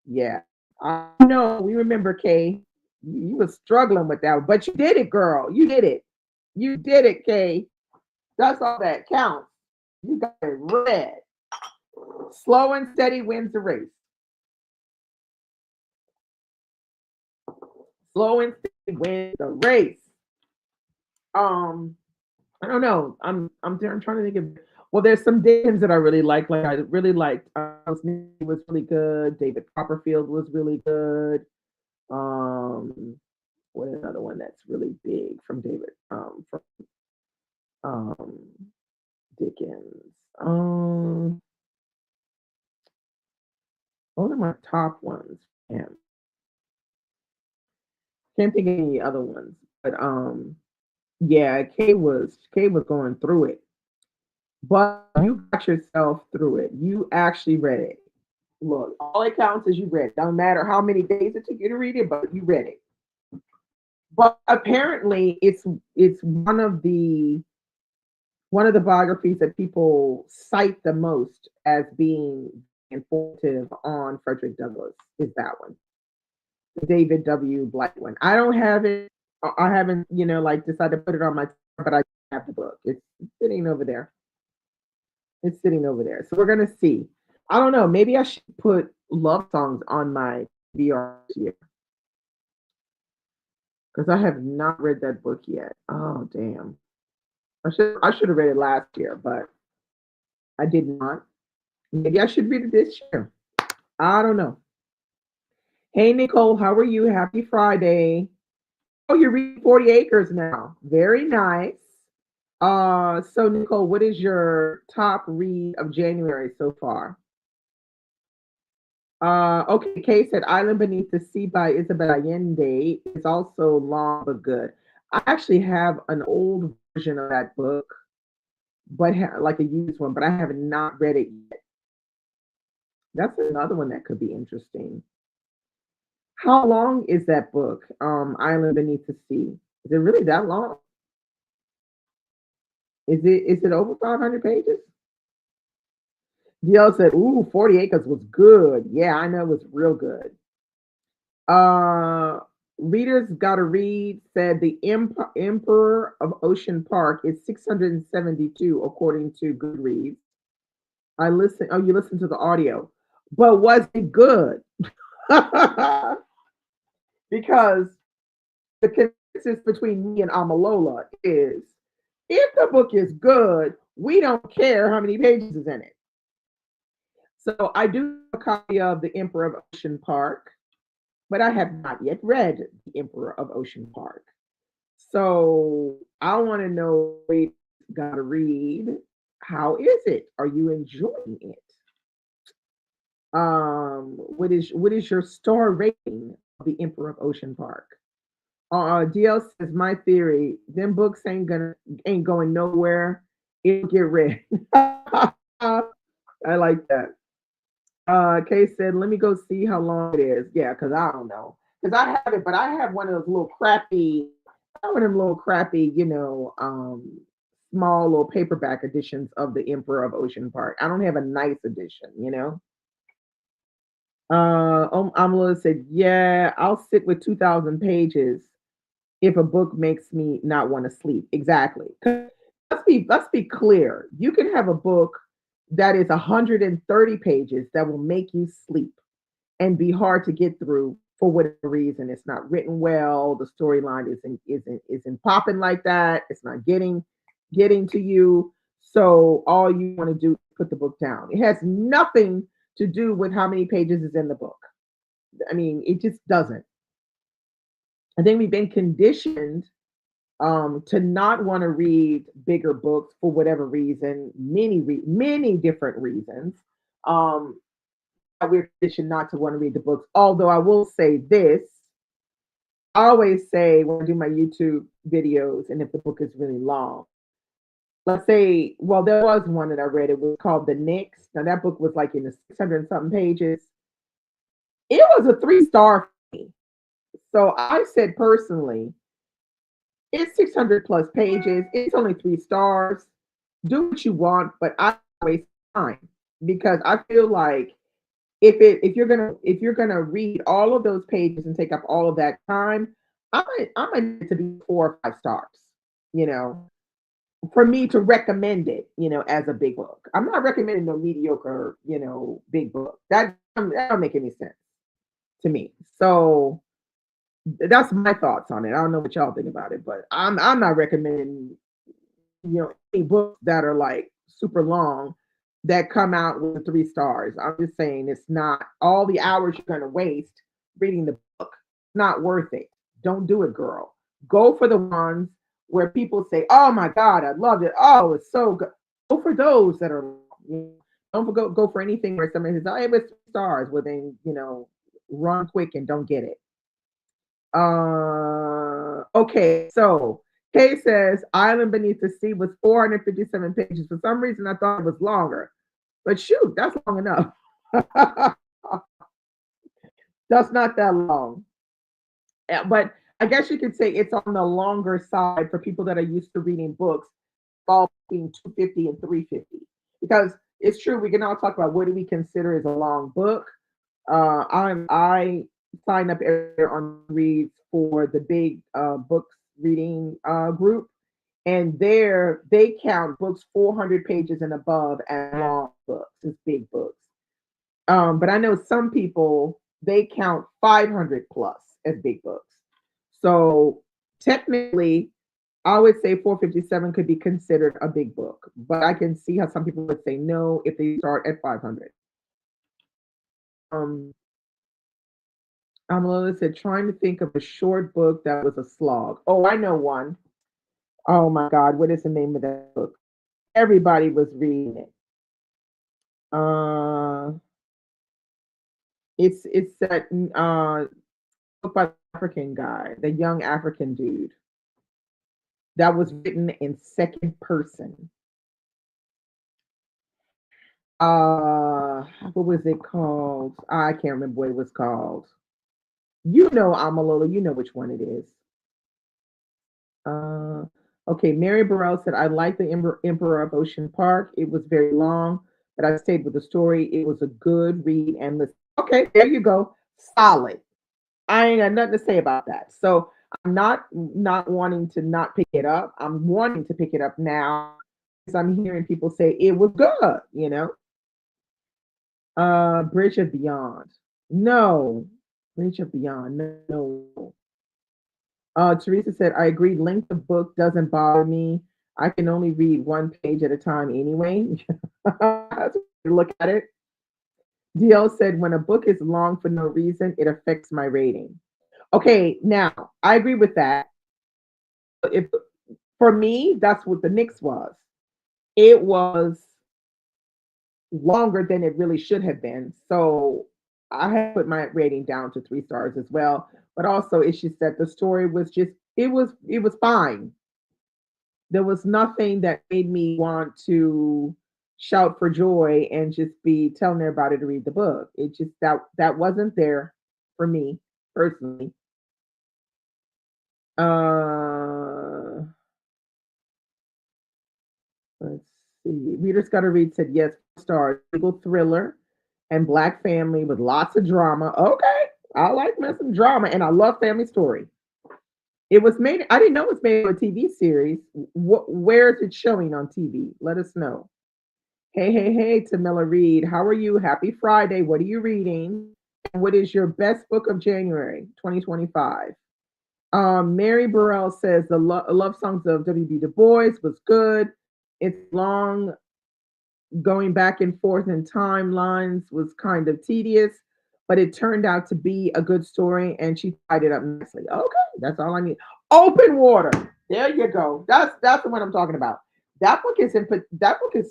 [SPEAKER 1] Yeah, I know. We remember Kay. You were struggling with that, but you did it, girl. You did it. You did it, Kay. That's all that counts. You got it read. Slow and steady wins the race. Slow and steady wins the race. Um, I don't know. I'm trying to think of. Well, there's some Dickens that I really like. Like I really liked was really good. David Copperfield was really good. Um, what another one that's really big from David from um Dickens. Those are my top ones. And can't think of any other ones. But yeah, Kay was going through it. But you got yourself through it. You actually read it. Look, all it counts is you read it. Don't matter how many days it took you to read it, but you read it. But apparently it's one of the biographies that people cite the most as being informative on Frederick Douglass is that one, the David W. Blight one. I don't have it. I haven't, like decided to put it on my, but I have the book. It's sitting over there. It's sitting over there. So we're gonna see. I don't know. Maybe I should put love songs on my VR here because I have not read that book yet. Oh damn! I should have read it last year, but I did not. Maybe I should read it this year. I don't know. Hey Nicole, how are you? Happy Friday. Oh, you're reading 40 Acres now. Very nice. So Nicole, what is your top read of January so far? Okay, Kay said Island Beneath the Sea by Isabel Allende is also long but good. I actually have an old version of that book, but like a used one, but I have not read it yet. That's another one that could be interesting. How long is that book? Island Beneath the Sea. Is it really that long? Is it over 500 pages? DL said, "Ooh, 40 Acres was good. Yeah, I know it was real good." Uh, Readers Gotta Read said the Emperor of Ocean Park is 672 according to Goodreads. I listen. Oh, you listen to the audio, but was it good? Because the consensus between me and Amalola is if the book is good, we don't care how many pages is in it. So I do have a copy of The Emperor of Ocean Park, but I have not yet read The Emperor of Ocean Park. So I want to know, gotta read. How is it? Are you enjoying it? What is your star rating of The Emperor of Ocean Park? DL says my theory, them books ain't going nowhere. It'll get read. I like that. Kay said, let me go see how long it is. Yeah, because I don't know. Because I have it, but I have one of those little crappy, one of them little crappy, small little paperback editions of The Emperor of Ocean Park. I don't have a nice edition. Amala said, yeah, I'll sit with 2,000 pages if a book makes me not want to sleep. Exactly. Let's be clear. You can have a book that is 130 pages that will make you sleep and be hard to get through for whatever reason. It's not written well. The storyline isn't popping like that. It's not getting to you. So all you want to do is put the book down. It has nothing to do with how many pages is in the book. I mean, it just doesn't. I think we've been conditioned to not want to read bigger books for whatever reason, many different reasons. Um, we're conditioned not to want to read the books. Although I will say this, I always say when I do my YouTube videos, and if the book is really long, let's say, well, there was one that I read. It was called The Knicks. Now that book was like in the 600 something pages. It was a 3-star for me. So I said personally, it's 600 plus pages. It's only 3 stars. Do what you want, but I waste time because I feel like if you're gonna read all of those pages and take up all of that time, I might need to be 4 or 5 stars. You know, for me to recommend it, as a big book. I'm not recommending no mediocre, big book. That don't make any sense to me. So that's my thoughts on it. I don't know what y'all think about it, but I'm not recommending any books that are like super long that come out with the 3 stars. I'm just saying it's not all the hours you're going to waste reading the book. Not worth it. Don't do it, girl. Go for the ones where people say, "Oh my God, I loved it. Oh, it's so good." Go for those that are. Don't go for anything where somebody says, "Oh, it was 3 stars." Well, then run quick and don't get it. Okay, so Kay says Island Beneath the Sea was 457 pages. For some reason, I thought it was longer, but shoot, that's long enough. That's not that long. But I guess you could say it's on the longer side for people that are used to reading books, fall between 250 and 350. Because it's true, we can all talk about what do we consider as a long book. I sign up every year on reads for the big books reading group, and there they count books 400 pages and above as long books, as big books. But I know some people they count 500 plus as big books. So technically, I would say 457 could be considered a big book, but I can see how some people would say no if they start at 500. Um, Lola said, trying to think of a short book that was a slog. Oh, I know one. Oh my God, what is the name of that book? Everybody was reading it. Uh, it's that book by the African guy, the young African dude that was written in second person. What was it called? I can't remember what it was called. Amalola, you know which one it is. Uh, okay, Mary Burrell said, I like the Emperor of Ocean Park. It was very long, but I stayed with the story. It was a good read and listen. Okay, there you go. Solid. I ain't got nothing to say about that. So I'm not wanting to not pick it up. I'm wanting to pick it up now because I'm hearing people say it was good. Bridge of Beyond. No. Bridge of Beyond. No. Teresa said, I agree. Length of book doesn't bother me. I can only read one page at a time anyway. That's look at it. DL said, when a book is long for no reason, it affects my rating. Okay, now I agree with that. If for me, that's what the Knicks was. It was longer than it really should have been. So I had put my rating down to 3 stars as well. But also it's just that the story was just it was fine. There was nothing that made me want to shout for joy and just be telling everybody to read the book. It just that wasn't there for me personally. Uh let's see. Readers Gotta Read said yes, 4 stars. Legal thriller and black family with lots of drama. Okay. I like me some drama and I love family story. It was made, I didn't know it was made for a TV series. Where is it showing on TV? Let us know. Hey, Tamila Reed. How are you? Happy Friday. What are you reading? And what is your best book of January 2025? Mary Burrell says the love songs of W.B. Du Bois was good. It's long, going back and forth in timelines was kind of tedious, but it turned out to be a good story and she tied it up nicely. Okay, that's all I need. Open Water. There you go. That's the one I'm talking about. That book is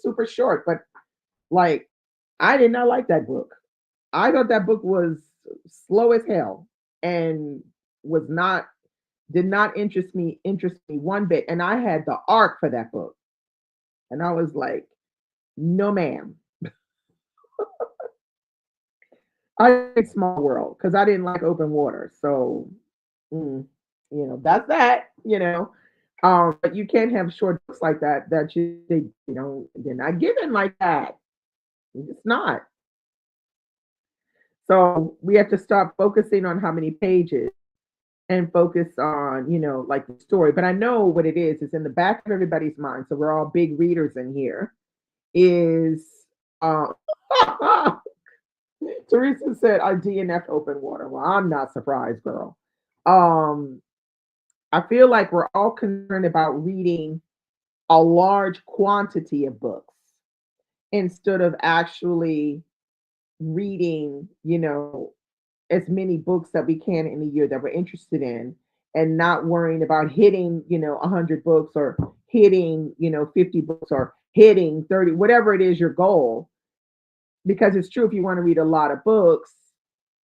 [SPEAKER 1] super short, but like I did not like that book. I thought that book was slow as hell and was not did not interest me one bit. And I had the arc for that book. And I was like, no ma'am. I think Small World because I didn't like Open Water. So, mm, that's that. But you can't have short books like that they're not given like that. It's not. So we have to stop focusing on how many pages and focus on, like the story. But I know what it is. It's in the back of everybody's mind. So we're all big readers in here. Is uh, Teresa said, I DNF Open Water. Well, I'm not surprised, girl. Um, I feel like we're all concerned about reading a large quantity of books. instead of actually reading, as many books that we can in a year that we're interested in, and not worrying about hitting, 100 books, or hitting, 50 books, or hitting 30, whatever it is your goal. Because it's true, if you want to read a lot of books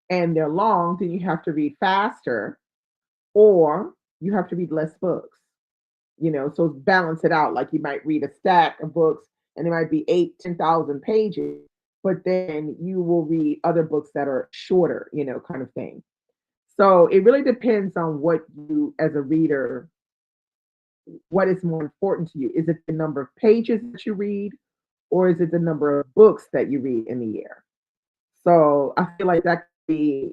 [SPEAKER 1] and they're long, then you have to read faster, or you have to read less books. So balance it out. Like, you might read a stack of books and it might be 8, 10,000 pages, but then you will read other books that are shorter, kind of thing. So it really depends on what you, as a reader, what is more important to you. Is it the number of pages that you read, or is it the number of books that you read in a year? So I feel like that could be,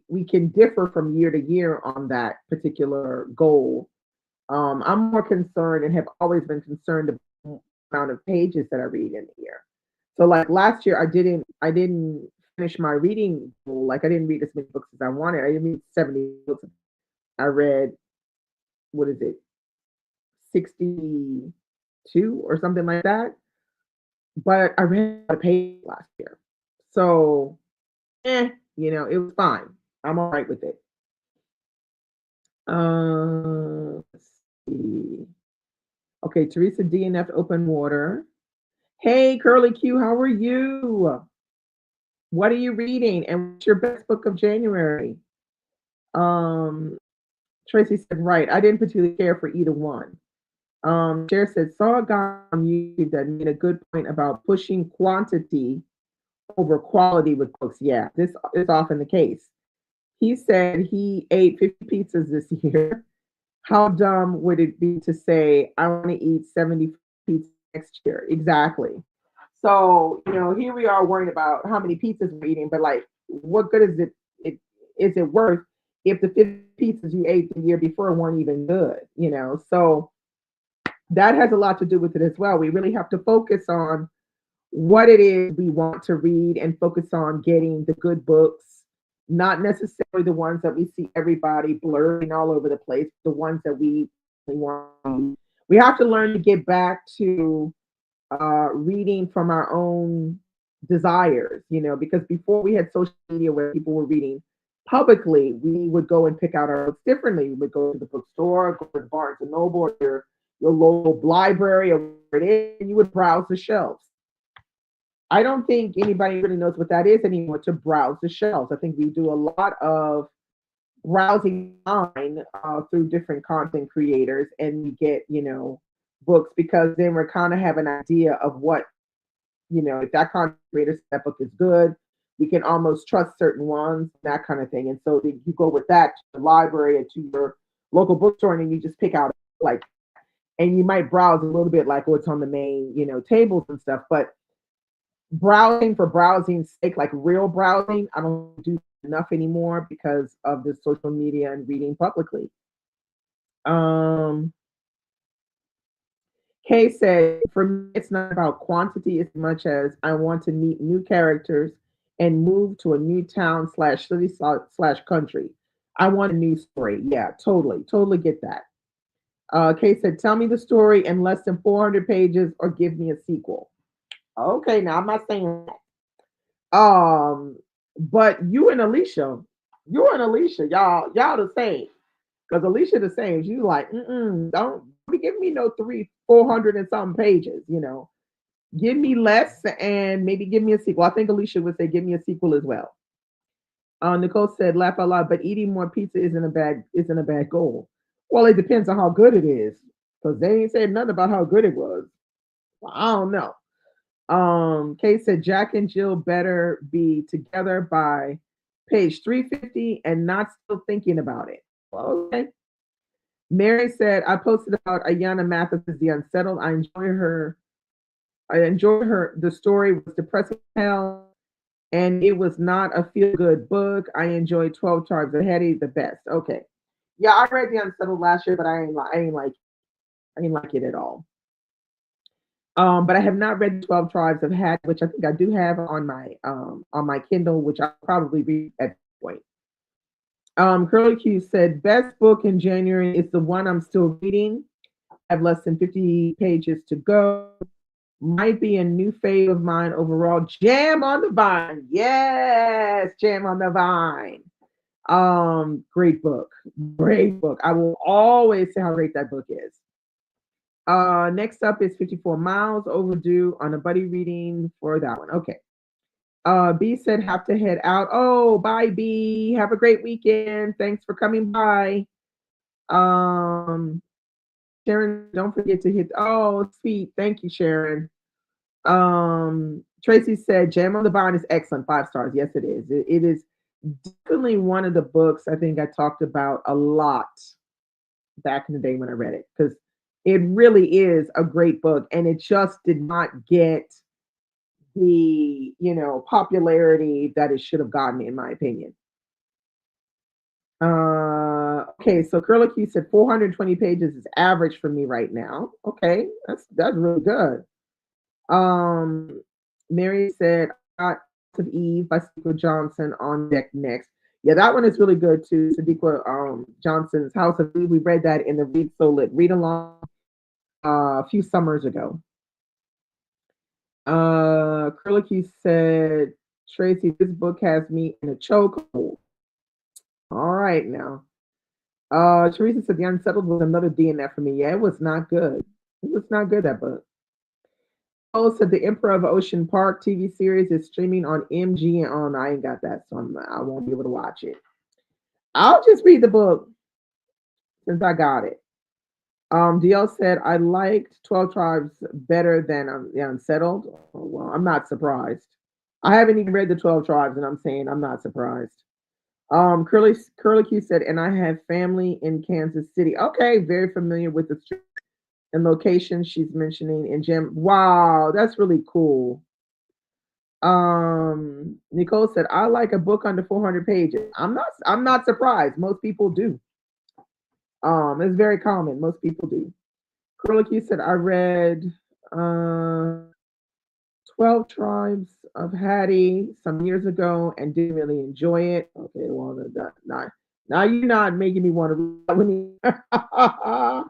[SPEAKER 1] we can differ from year to year on that particular goal. I'm more concerned, and have always been concerned about the amount of pages that I read in a year. So like last year, I didn't finish my reading goal. Like, I didn't read as many books as I wanted. I didn't read 70 books. I read, what is it, 62 or something like that. But I read a lot of pages last year. So, it was fine. I'm all right with it. Let's see. Okay, Teresa DNF Open Water. Hey, Curly Q, how are you? What are you reading? And what's your best book of January? Um, Tracy said, right. I didn't particularly care for either one. Cher said, saw a guy on YouTube that made a good point about pushing quantity over quality with books. Yeah, this is often the case. He said he ate 50 pizzas this year. How dumb would it be to say, I want to eat 70 pizzas next year? Exactly. So, here we are worrying about how many pizzas we're eating, but like, what good is it worth if the 50 pizzas you ate the year before weren't even good? So that has a lot to do with it as well. We really have to focus on what it is we want to read, and focus on getting the good books, not necessarily the ones that we see everybody blurring all over the place, the ones that we want. We have to learn to get back to reading from our own desires, because before we had social media where people were reading publicly, we would go and pick out our books differently. We would go to the bookstore, go to Barnes and Noble, or your local library, or where it is, and you would browse the shelves. I don't think anybody really knows what that is anymore, to browse the shelves. I think we do a lot of browsing online through different content creators, and we get, books, because then we're kind of have an idea of what, if that content creator said that book is good, we can almost trust certain ones, that kind of thing. And so then you go with that to the library and to your local bookstore, and then you just pick out, like, and you might browse a little bit, like what's on the main, tables and stuff. But browsing for browsing's sake, like real browsing, I don't do enough anymore because of the social media and reading publicly. Kay said, for me, it's not about quantity as much as I want to meet new characters and move to a new town slash city slash country. I want a new story. Yeah, totally, totally get that. Kay said, tell me the story in less than 400 pages, or give me a sequel. Okay, now I'm not saying that. But you and Alicia, y'all the same. Because Alicia the same. She's like, don't be giving me no 400 and something pages. Give me less, and maybe give me a sequel. I think Alicia would say, give me a sequel as well. Nicole said, laugh out loud, but eating more pizza isn't a bad goal. Well, it depends on how good it is. Because they ain't said nothing about how good it was. Well, I don't know. Kate said Jack and Jill better be together by page 350 and not still thinking about it. Okay. Mary said, I posted about Ayanna Mathis' The Unsettled. I enjoy her. The story was depressing as hell, and it was not a feel-good book. I enjoyed 12 Tribes of Hetty the best. Okay. Yeah, I read The Unsettled last year, but I ain't like it at all. But I have not read 12 Tribes of Hat, which I think I do have on my Kindle, which I'll probably read at this point. Curly Q said, best book in January is the one I'm still reading. I have less than 50 pages to go. Might be a new fave of mine overall. Jam on the Vine. Yes, Jam on the Vine. Great book. Great book. I will always say how great that book is. Next up is 54 Miles Overdue on a buddy reading for that one. Okay. B said have to head out. Oh, bye B. Have a great weekend. Thanks for coming by. Um, Sharon, don't forget to hit. Oh, sweet. Thank you, Sharon. Tracy said Jam on the Vine is excellent. 5 stars. Yes, it is. It is definitely one of the books I think I talked about a lot back in the day when I read it because it really is a great book and it just did not get the popularity that it should have gotten in my opinion. Okay, so Curlicue said 420 pages is average for me right now. Okay, that's really good. Mary said got of Eve by Sadiqa Johnson on deck next. Yeah, that one is really good too. Sadiqa Johnson's House of Eve. We read that in the Read So Lit read along a few summers ago. Curlicue said, Tracy, this book has me in a chokehold. All right now. Teresa said The Unsettled was another DNF for me. Yeah, it was not good. It was not good, that book. Oh, said The Emperor of Ocean Park TV series is streaming on MG and on. I ain't got that, so I won't be able to watch it. I'll just read the book since I got it. DL said I liked 12 Tribes better than The Unsettled. Oh, well, I'm not surprised. I haven't even read the 12 Tribes, and I'm saying I'm not surprised. Curlicue said, and I have family in Kansas City. Okay, very familiar with the street and location she's mentioning in Jim. Wow, that's really cool. Nicole said, I like a book under 400 pages. I'm not surprised. Most people do. It's very common. Most people do. Curlicue said, I read 12 Tribes of Hattie some years ago and didn't really enjoy it. Okay, well, now you're not making me want to read that one.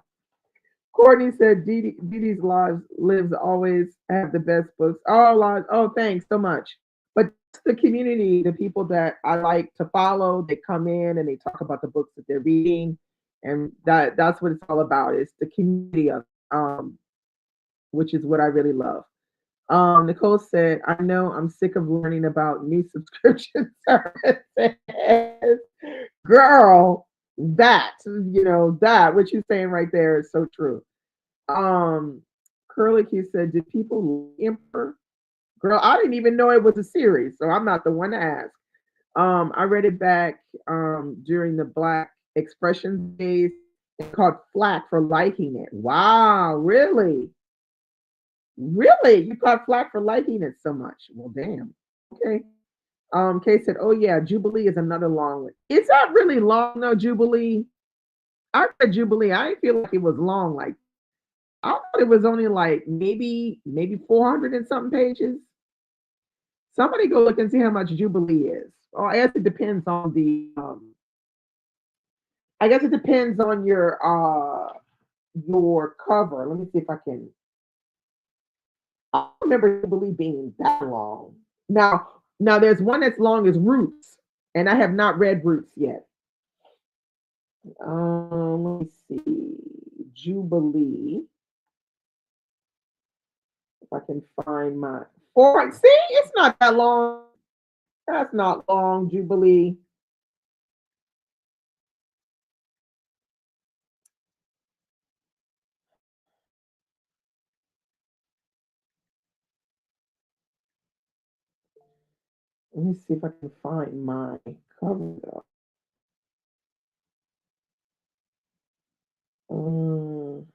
[SPEAKER 1] Courtney said, Didi's lives always have the best books. Oh, lives. Oh, thanks so much. But the community, the people that I like to follow, they come in and they talk about the books that they're reading, and that's what it's all about. It's the community of which is what I really love. Nicole said, I know I'm sick of learning about new subscription services. Girl, that what you're saying right there is so true. Curlicue said, did people Emperor? Girl, I didn't even know it was a series, so I'm not the one to ask. I read it back during the Black Expression days and caught flack for liking it. Wow, really? Really? You caught flack for liking it so much? Well, damn. Okay. Kay said, oh yeah, Jubilee is another long one. It's not really long though, Jubilee. I read Jubilee. I didn't feel like it was long. Like I thought it was only like maybe 400 and something pages. Somebody go look and see how much Jubilee is. Oh, I guess it depends on the I guess it depends on your cover. Let me see if I can. I don't remember Jubilee being that long. Now there's one that's long as Roots, and I have not read Roots yet. Let me see. Jubilee. If I can find my four. See, it's not that long. That's not long, Jubilee. Let me see if I can find my cover. Um,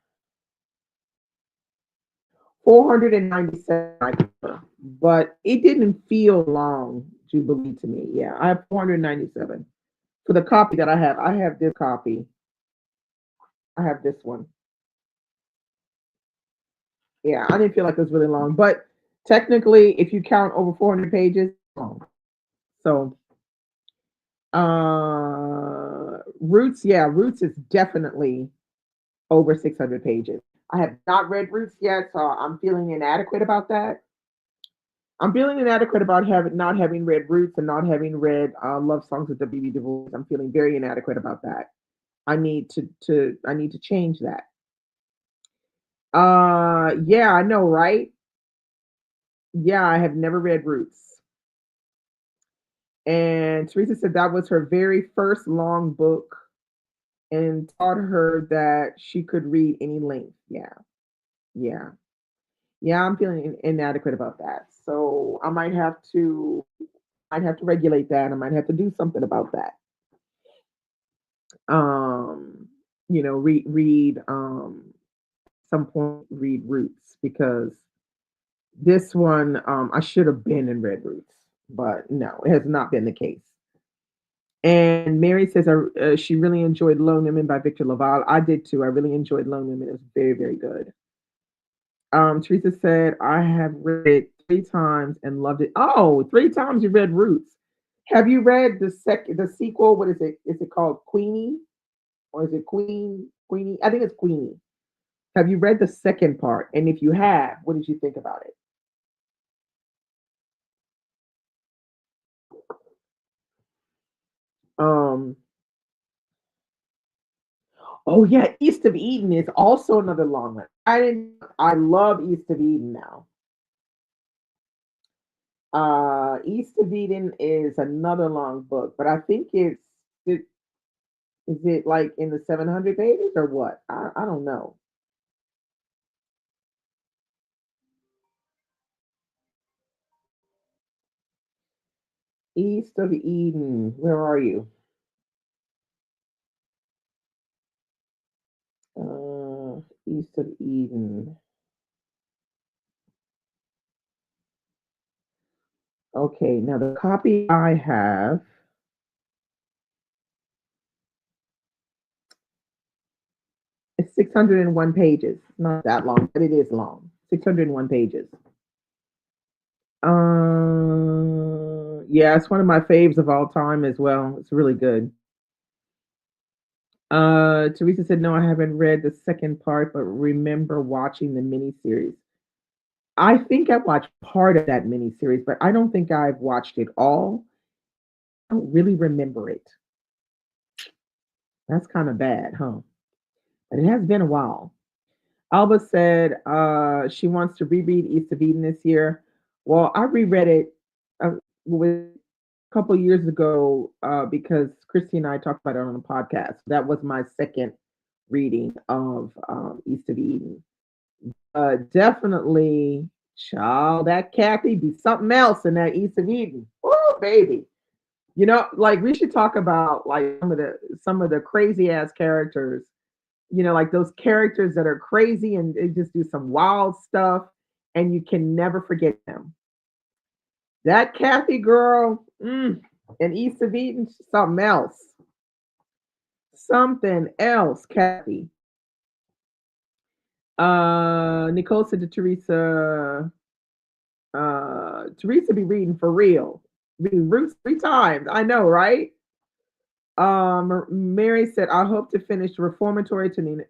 [SPEAKER 1] 497, but it didn't feel long, Jubilee to me. Yeah, I have 497 for the copy that I have. I have this copy. I have this one. Yeah, I didn't feel like it was really long, but technically, if you count over 400 pages, long. So, Roots, yeah, Roots is definitely over 600 pages. I have not read Roots yet, so I'm feeling inadequate about that. I'm feeling inadequate about having not having read Roots and not having read Love Songs with the BB Du Bois. I'm feeling very inadequate about that. I need to change that. Yeah, I know, right? Yeah, I have never read Roots. And Teresa said that was her very first long book and taught her that she could read any length. Yeah, yeah, yeah. I'm feeling inadequate about that, so might have to regulate that. I might have to do something about that. Um, read some point read Roots because this one I should have been in Red Roots, but no, it has not been the case. And Mary says she really enjoyed Lone Women by Victor Laval. I did too. I really enjoyed Lone Women. It was very, very good. Teresa said, I have read it 3 times and loved it. Oh, 3 times you read Roots. Have you read the sequel? What is it? Is it called Queenie? Or is it Queenie? I think it's Queenie. Have you read the second part? And if you have, what did you think about it? Um, oh yeah, East of Eden is also another long one. I love East of Eden now. East of Eden is another long book, but I think it is it like in the 700 pages or what? I don't know. East of Eden, where are you? East of Eden. Okay, now the copy I have is 601 pages. Not that long, but it is long. 601 pages. Yeah, it's one of my faves of all time as well. It's really good. Teresa said, no, I haven't read the second part, but remember watching the miniseries. I think I watched part of that miniseries, but I don't think I've watched it all. I don't really remember it. That's kind of bad, huh? But it has been a while. Alba said she wants to reread East of Eden this year. Well, I reread it a couple years ago because Christy and I talked about it on the podcast. That was my second reading of East of Eden. Definitely, child, that Kathy be something else in that East of Eden. Oh, baby. Like we should talk about like some of the crazy ass characters. Like those characters that are crazy and they just do some wild stuff, and you can never forget them. That Kathy girl, and East of Eden, something else. Something else, Kathy. Nicole said to Teresa, Teresa be reading for real. Reading Roots 3 times. I know, right? Mary said, I hope to finish Reformatory to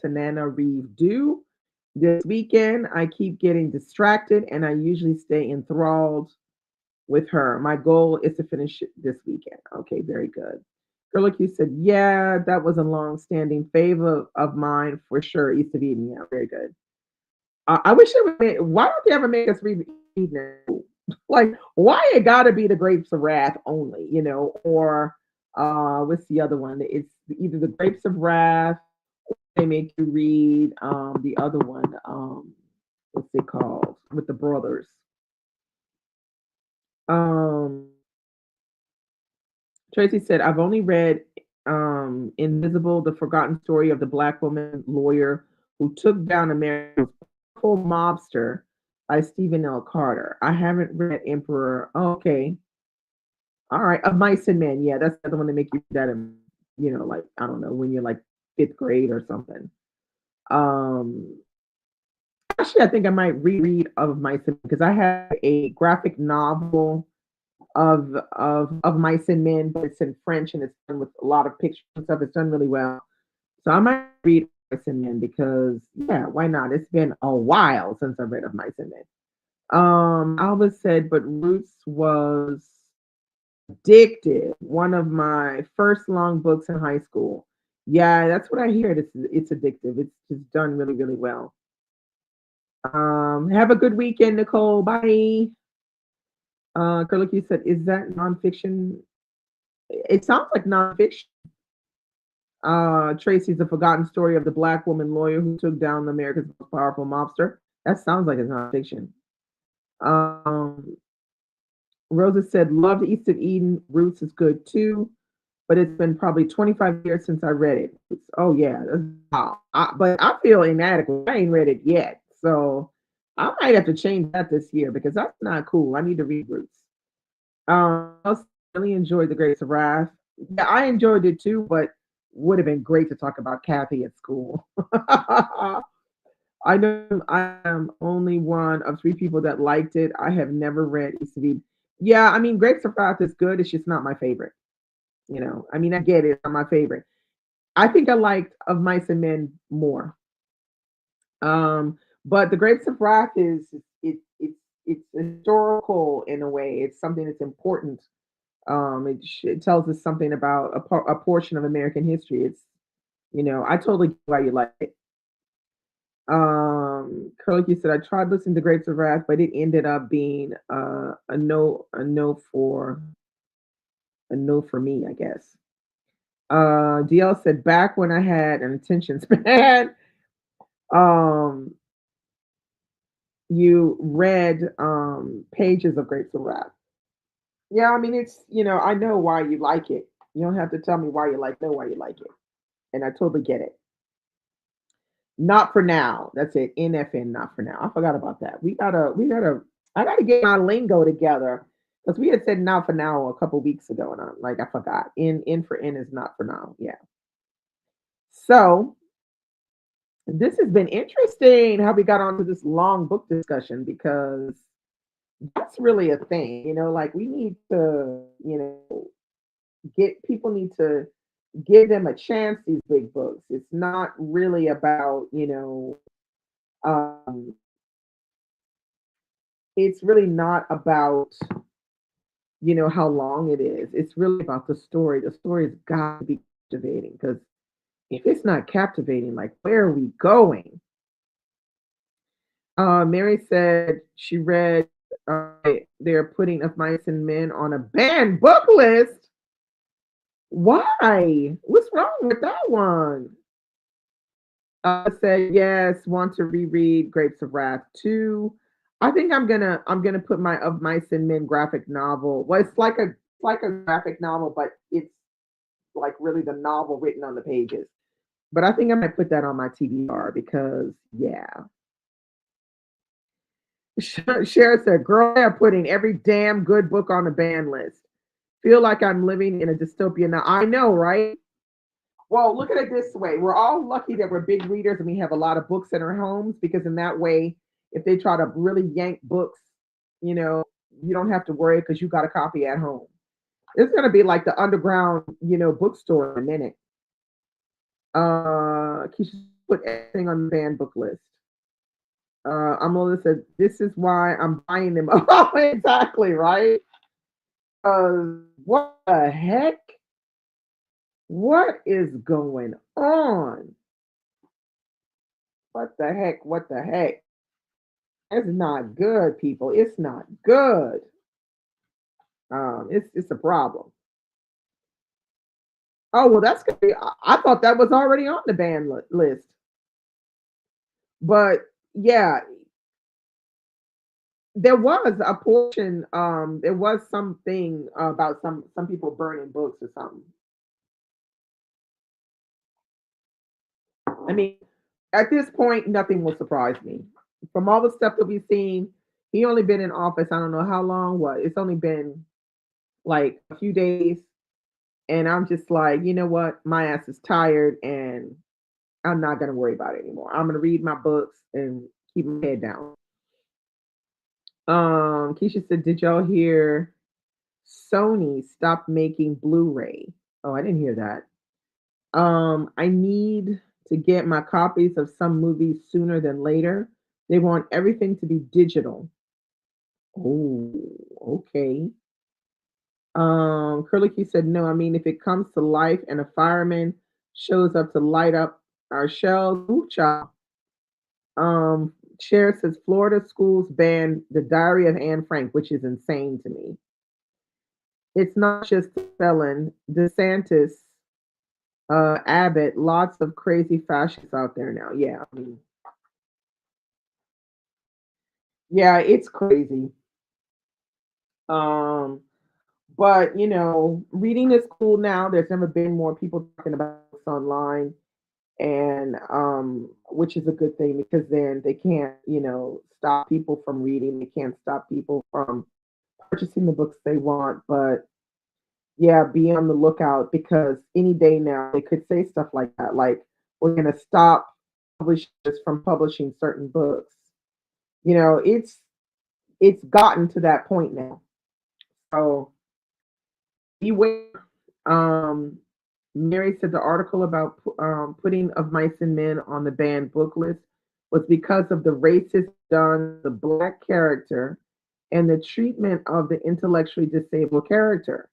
[SPEAKER 1] Nana Reeve due this weekend. I keep getting distracted and I usually stay enthralled with her. My goal is to finish it this weekend. Okay, very good. Girl, like you said, yeah, that was a long-standing favor of mine for sure. East of Eden, yeah, very good. I wish they would. Why don't they ever make us read Eden? Like, why it got to be the Grapes of Wrath only, or what's the other one? It's either the Grapes of Wrath. They make you read the other one. What's it called with the brothers? Um, Tracy said, I've only read Invisible, the forgotten story of the Black woman lawyer who took down America's powerful mobster by Stephen L. Carter. I haven't read Emperor. Oh, okay. All right. Of Mice and Men. Yeah, that's the other one that make you do that in, like, I don't know, when you're like fifth grade or something. Um, Actually, I think I might reread Of Mice and Men because I have a graphic novel of Mice and Men, but it's in French and it's done with a lot of pictures and stuff. It's done really well. So I might read Mice and Men because yeah, why not? It's been a while since I read of Mice and Men. I always said, but Roots was addictive. One of my first long books in high school. Yeah, that's what I hear. It's addictive. It's just done really, really well. Have a good weekend, Nicole. Bye. Like you said, is that nonfiction? It sounds like nonfiction. Tracy's the forgotten story of the black woman lawyer who took down America's most powerful mobster. That sounds like it's nonfiction. Um, Rosa said, "Loved East of Eden. Roots is good too, but it's been probably 25 years since I read it." Oh yeah, wow. But I feel inadequate. I ain't read it yet, so I might have to change that this year because that's not cool. I need to read Roots. I really enjoyed The Grapes of Wrath. Yeah, I enjoyed it too, but would have been great to talk about Kathy at school. I know I am only one of three people that liked it. I have never read East of Eden. Yeah, I mean, Grapes of Wrath is good. It's just not my favorite. I mean, I get it. It's not my favorite. I think I liked Of Mice and Men more. But The Grapes of Wrath it's historical in a way. It's something that's important. It tells us something about a portion of American history. I totally get why you like it. Curly, you said I tried listening to Grapes of Wrath, but it ended up being a no for me, I guess. DL said back when I had an attention span, um, you read pages of Grapes of Wrath. Yeah, I mean I know why you like it. You don't have to tell me why you like know why you like it. And I totally get it. Not for now. That's it. NFN, not for now. I forgot about that. I gotta get my lingo together. Because we had said not for now a couple weeks ago, and I forgot. In for N is not for now. Yeah. So this has been interesting how we got onto this long book discussion because that's really a thing. Like we need to, get people need to give them a chance, these big books. It's not really about, um, it's really not about, how long it is. It's really about the story. The story's got to be captivating because if it's not captivating, like where are we going? Mary said she read they're putting Of Mice and Men on a banned book list. Why? What's wrong with that one? Said yes, want to reread Grapes of Wrath too. I think I'm gonna put my Of Mice and Men graphic novel. Well, it's like a graphic novel, but it's like really the novel written on the pages. But I think I might put that on my TBR because yeah. Cher said, "Girl, they're putting every damn good book on the ban list. Feel like I'm living in a dystopia now. I know, right? Well, look at it this way. We're all lucky that we're big readers and we have a lot of books in our homes because in that way, if they try to really yank books, you know, you don't have to worry because you got a copy at home. It's gonna be like the underground, bookstore in a minute. Keisha put everything on the banned book list. Amola said, "This is why I'm buying them." Oh, exactly, right? What the heck? What is going on? What the heck? What the heck? It's not good, people. It's not good. It's a problem. Oh well, that's gonna be. I thought that was already on the ban list, but yeah, there was a portion. There was something about some people burning books or something. I mean, at this point, nothing will surprise me. From all the stuff that we've seen, he only been in office. I don't know how long. What? It's only been like a few days, and I'm just like, you know what? My ass is tired, and I'm not gonna worry about it anymore. I'm gonna read my books and keep my head down. Keisha said, "Did y'all hear Sony stopped making Blu-ray?" Oh, I didn't hear that. I need to get my copies of some movies sooner than later. They want everything to be digital. Oh, okay. Curly Q said, no, I mean, if it comes to life and a fireman shows up to light up our shells, ooh, child. Cher says Florida schools ban the Diary of Anne Frank, which is insane to me. It's not just the felon, DeSantis, Abbott, lots of crazy fascists out there now. Yeah, I mean, yeah, it's crazy. Um, but reading is cool now. There's never been more people talking about books online, and which is a good thing because then they can't, stop people from reading. They can't stop people from purchasing the books they want. But yeah, be on the lookout because any day now they could say stuff like that, like we're going to stop publishers from publishing certain books. It's gotten to that point now. So beware. Um, Mary said the article about putting Of Mice and Men on the banned book list was because of the racist done the black character and the treatment of the intellectually disabled character.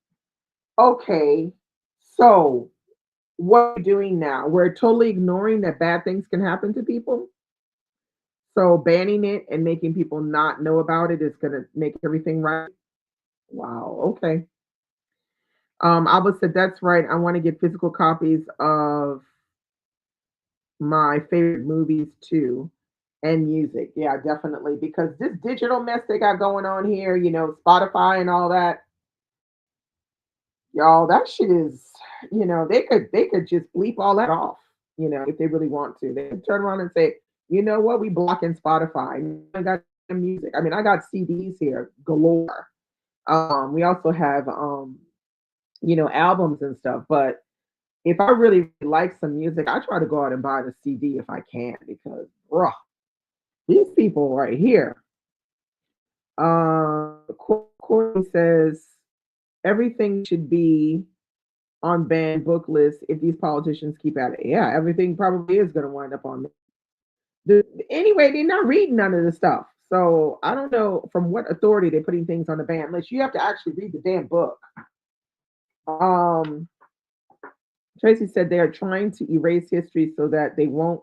[SPEAKER 1] Okay, so what are we doing now? We're totally ignoring that bad things can happen to people. So banning it and making people not know about it is going to make everything right. Wow. Okay. Alba said that's right. I want to get physical copies of my favorite movies too, and music. Yeah, definitely. Because this digital mess they got going on here, Spotify and all that, y'all, that shit is, they could just bleep all that off, if they really want to. They can turn around and say, you know what, we blocking Spotify. I got music. I mean, I got CDs here galore. We also have albums and stuff. But if I really like some music, I try to go out and buy the CD if I can because, bruh, these people right here. Courtney says everything should be on banned book lists if these politicians keep at it. Yeah, everything probably is going to wind up on anyway, they're not reading none of the stuff. So I don't know from what authority they're putting things on the ban list. You have to actually read the damn book. Um, Tracy said they are trying to erase history so that they won't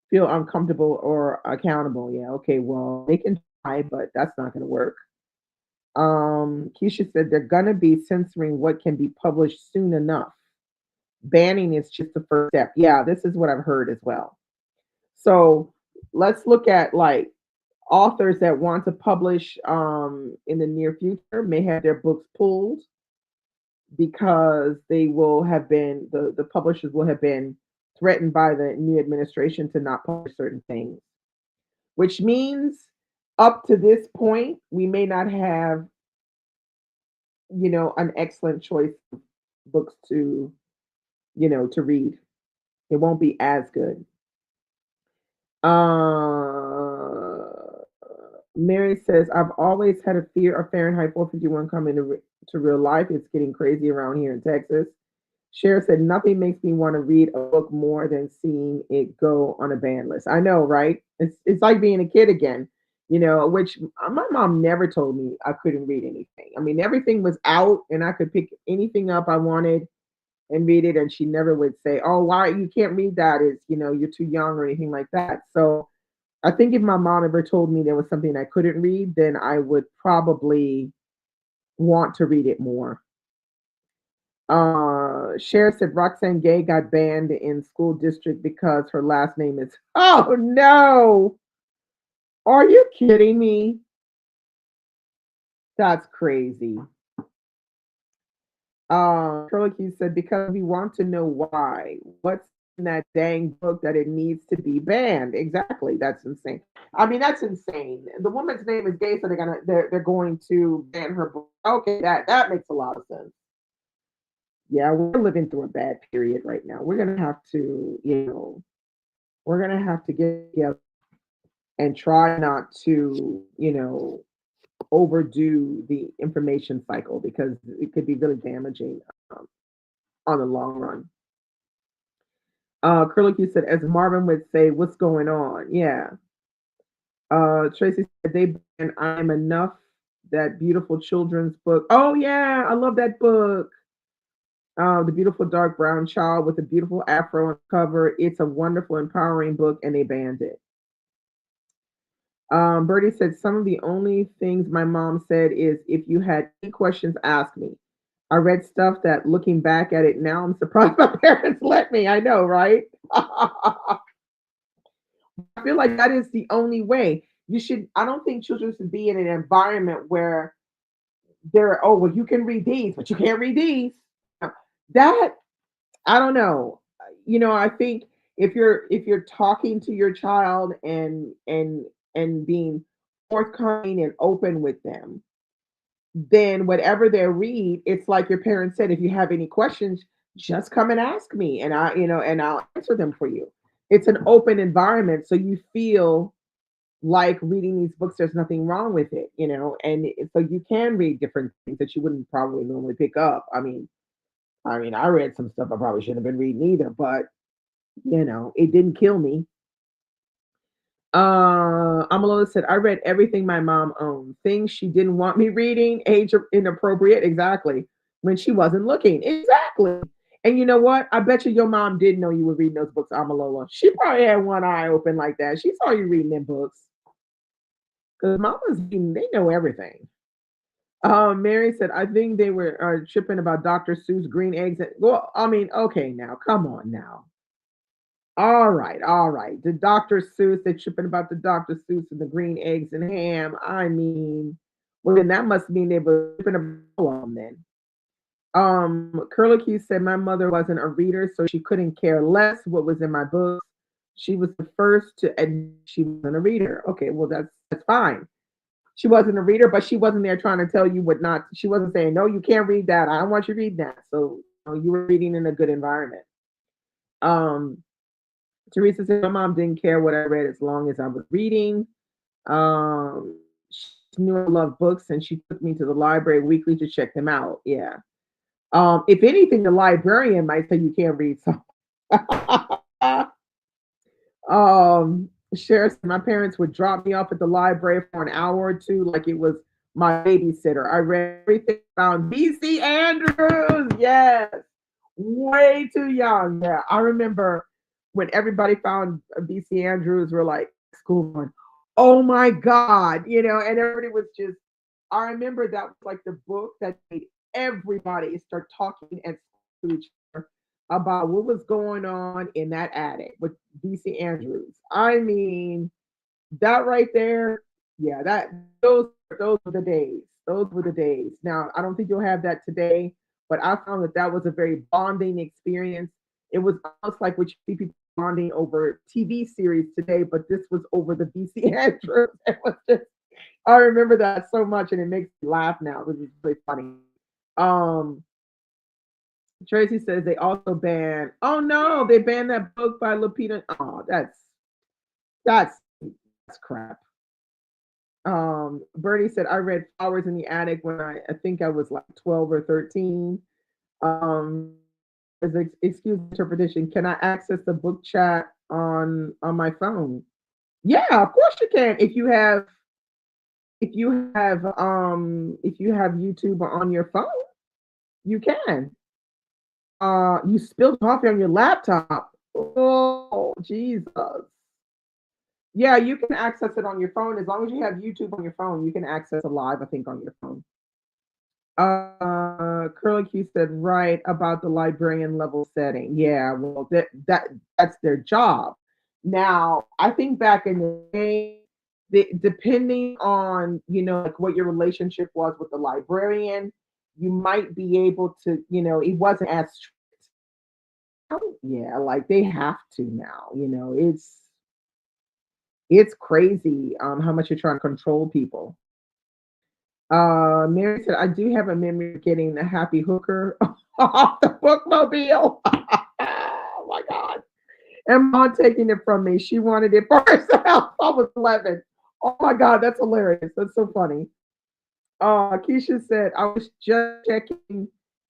[SPEAKER 1] feel uncomfortable or accountable. Yeah, okay, well, they can try, but that's not going to work. Keisha said they're going to be censoring what can be published soon enough. Banning is just the first step. Yeah, this is what I've heard as well. So let's look at like authors that want to publish in the near future may have their books pulled because they will have been the publishers will have been threatened by the new administration to not publish certain things, which means up to this point we may not have an excellent choice of books to read. It won't be as good. Mary says, I've always had a fear of Fahrenheit 451 coming to real life. It's getting crazy around here in Texas. Cher said, nothing makes me want to read a book more than seeing it go on a ban list. I know, right? It's like being a kid again, which my mom never told me I couldn't read anything. I mean, everything was out and I could pick anything up I wanted and read it. And she never would say, oh, why you can't read that? Is, you're too young or anything like that. So I think if my mom ever told me there was something I couldn't read, then I would probably want to read it more. Cher said Roxane Gay got banned in school district because her last name is. Oh no! Are you kidding me? That's crazy. Curly Q said because we want to know why. What's in that dang book that it needs to be banned? Exactly. That's insane. I mean, that's insane. The woman's name is gay, so they're going to ban her book. Okay, that makes a lot of sense. Yeah, we're living through a bad period right now. We're gonna have to, we're gonna have to get together and try not to, overdo the information cycle because it could be really damaging on the long run. Curlicue said, as Marvin would say, what's going on? Yeah. Tracy said they banned I Am Enough, that beautiful children's book. Oh yeah, I love that book. The beautiful dark brown child with a beautiful afro on the cover. It's a wonderful, empowering book, and they banned it. Bertie said some of the only things my mom said is, if you had any questions, ask me. I read stuff that, looking back at it now, I'm surprised my parents let me. I know, right? I feel like that is the only way. You should. I don't think children should be in an environment where they're, oh well, you can read these, but you can't read these. That, I don't know. I think if you're talking to your child and being forthcoming and open with them, then whatever they read, it's like your parents said, if you have any questions, just come and ask me, and I'll answer them for you. It's an open environment, so you feel like reading these books, there's nothing wrong with it, and so you can read different things that you wouldn't probably normally pick up. I mean, I read some stuff I probably shouldn't have been reading either, but it didn't kill me. Amalola said, I read everything my mom owned. Things she didn't want me reading, age inappropriate, exactly. When she wasn't looking. Exactly. And you know what? I bet you your mom didn't know you were reading those books, Amalola. She probably had one eye open like that. She saw you reading them books. Because mamas, they know everything. Mary said, I think they were tripping about Dr. Seuss green eggs. Well, I mean, okay, now, come on now. All right, all right. The Dr. Seuss, they're tripping about the Dr. Seuss and the green eggs and ham. I mean, well, then that must mean they were tripping about them then. Curlicue said my mother wasn't a reader, so she couldn't care less what was in my books. She was the first to admit she wasn't a reader. Okay, well that's fine. She wasn't a reader, but she wasn't there trying to tell you what not. She wasn't saying, no, you can't read that. I don't want you to read that. So you were reading in a good environment. Um, Teresa said, my mom didn't care what I read as long as I was reading. She knew I loved books, and she took me to the library weekly to check them out. Yeah. If anything, the librarian might say you can't read something. Sheriff said, my parents would drop me off at the library for an hour or two like it was my babysitter. I read everything, found BC Andrews. Yes. Way too young. Yeah. I remember when everybody found BC Andrews, we're like, school going, oh my God, and everybody was just, I remember that was like the book that made everybody start talking and to each other about what was going on in that attic with BC Andrews. I mean, that right there, yeah, those were the days. Those were the days. Now, I don't think you'll have that today, but I found that was a very bonding experience. It was almost like what you see people bonding over TV series today, but this was over the BC Andrews. It was just, I remember that so much, and it makes me laugh now, which is really funny. Um, Tracy says they also banned. Oh no, they banned that book by Lupita. Oh, that's that's crap. Bertie said I read Flowers in the Attic when I think I was like 12 or 13. Um, as an excuse interpretation, can I access the book chat on my phone? Yeah, of course you can. If you have YouTube on your phone, you can. You spilled coffee on your laptop. Oh, Jesus. Yeah, you can access it on your phone as long as you have YouTube on your phone. You can access it live, I think, on your phone. Curly Q said right about the librarian level setting. Yeah, well, that's their job. Now, I think back in the day, depending on like what your relationship was with the librarian, you might be able to, it wasn't as yeah, like they have to now. It's crazy how much you're trying to control people. Mary said, I do have a memory of getting the happy hooker off the bookmobile. Oh my God. And mom taking it from me. She wanted it for herself. I was 11. Oh my God, that's hilarious. That's so funny. Keisha said, I was just checking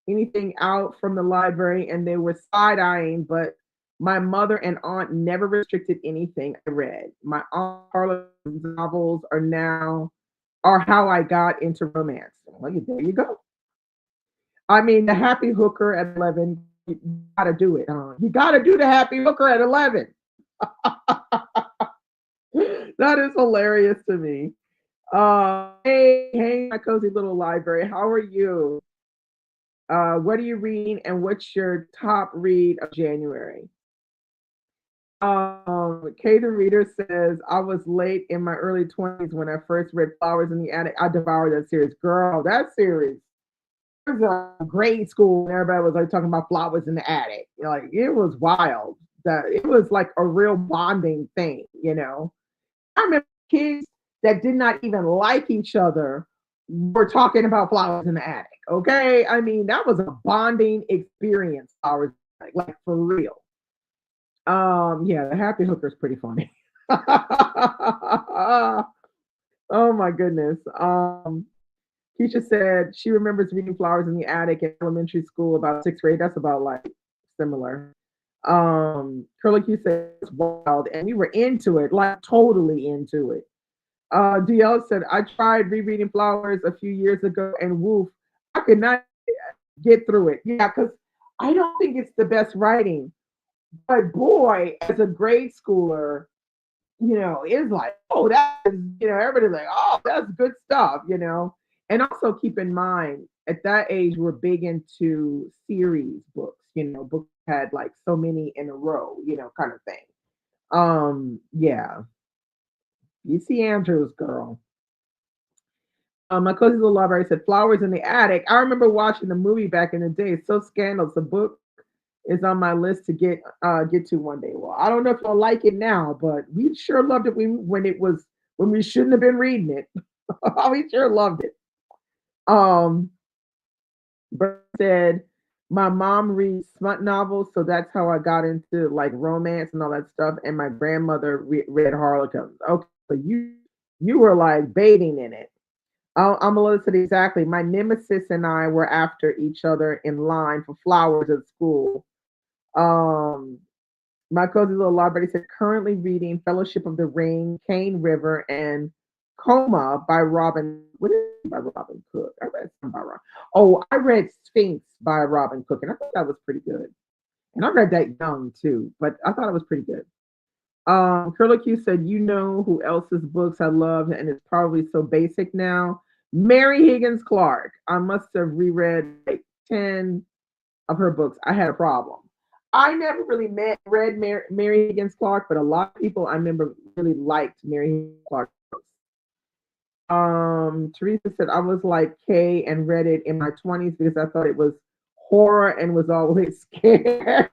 [SPEAKER 1] anything out from the library and they were side eyeing, but My mother and aunt never restricted anything I read. My aunt Carla's novels are how I got into romance. Well, there you go. I mean, the happy hooker at 11, you gotta do it. You gotta do the happy hooker at 11. That is hilarious to me. Hey, my cozy little library. How are you? What are you reading, and what's your top read of January? Kay the Reader says, I was late in my early 20s when I first read Flowers in the Attic. I devoured that series. Girl, that series was grade school and everybody was like talking about flowers in the attic. Like it was wild. That it was like a real bonding thing, you know. I remember kids that did not even like each other were talking about flowers in the attic. Okay. I mean, that was a bonding experience, flowers like for real. Yeah, the happy hooker is pretty funny. Oh my goodness. Keisha said she remembers reading Flowers in the Attic in elementary school about sixth grade. That's about like similar. Curly Q said it's wild, and we were into it, like totally into it. DL said I tried rereading Flowers a few years ago, and woof, I could not get through it. Yeah, because I don't think it's the best writing. But boy, as a grade schooler, it's like, oh, that is, everybody's like, oh, that's good stuff, And also keep in mind, at that age, we're big into series books, books had like so many in a row, kind of thing. Yeah. You see Andrews, girl. My cousin little library said Flowers in the Attic. I remember watching the movie back in the day. It's so scandalous. The book is on my list to get to one day. Well, I don't know if you'll like it now, but we sure loved it when we shouldn't have been reading it. We sure loved it. Bert said my mom reads smut novels, so that's how I got into like romance and all that stuff. And my grandmother read Harlequins. Okay, so you were like baiting in it. I'm Melissa said exactly. My nemesis and I were after each other in line for flowers at school. Um, my cozy little library said currently reading Fellowship of the Ring, Cane River, and Coma by Robin. What is it by Robin Cook? I read some by Robin. Oh, I read Sphinx by Robin Cook, and I thought that was pretty good. And I read that young too, but I thought it was pretty good. Curly Q said, you know who else's books I love, and it's probably so basic now. Mary Higgins Clark. I must have reread like 10 of her books. I had a problem. I never really read Mary Higgins Clark, but a lot of people I remember really liked Mary Higgins Clark books. Teresa said I was like Kay and read it in my 20s because I thought it was horror and was always scared.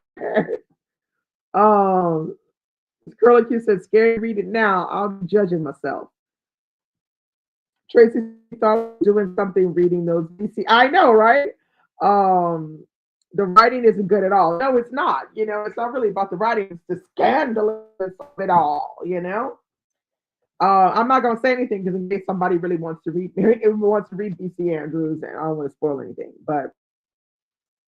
[SPEAKER 1] um, Curly Q said, "Scary, read it now. I'll be judging myself." Tracy thought doing something reading those BC. I know, right? The writing isn't good at all. No, it's not. It's not really about the writing. It's the scandalous of it all. I'm not gonna say anything because in case somebody really wants to read BC Andrews, and I don't want to spoil anything. But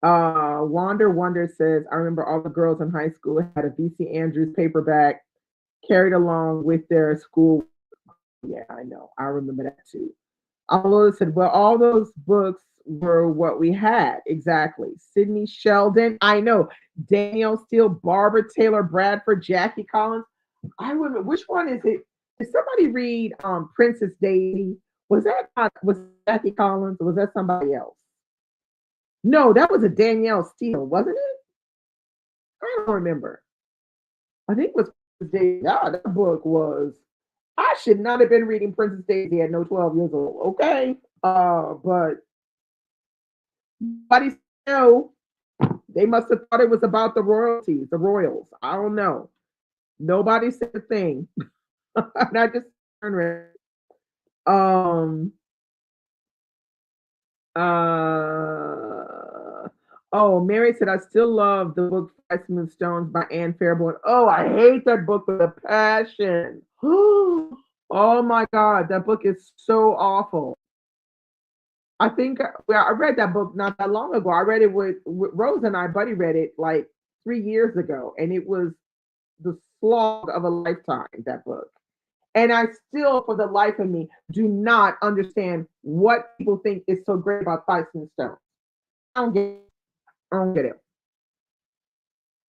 [SPEAKER 1] Wander Wonder says, I remember all the girls in high school had a BC Andrews paperback carried along with their school. Yeah, I know. I remember that too. Lola said, well, all those books were what we had. Exactly. Sidney Sheldon. I know. Danielle Steele, Barbara Taylor Bradford, Jackie Collins. I remember. Which one is it? Did somebody read Princess Daisy? Was Jackie Collins or was that somebody else? No, that was a Danielle Steele, wasn't it? I don't remember. I think it was Princess Daisy. Ah, that book was. I should not have been reading Princess Daisy at no 12 years old. Okay. But nobody know. They must have thought it was about the royalties, the royals. I don't know. Nobody said a thing. And I just um oh, Mary said I still love the book Five Smooth Stones by Anne Fairborn. Oh, I hate that book with a passion. Oh my God, that book is so awful. I think I read that book not that long ago. I read it with Rose and I. Buddy read it like 3 years ago, and it was the slog of a lifetime, that book. And I still, for the life of me, do not understand what people think is so great about Tyson Stone. I don't get it. I don't get it.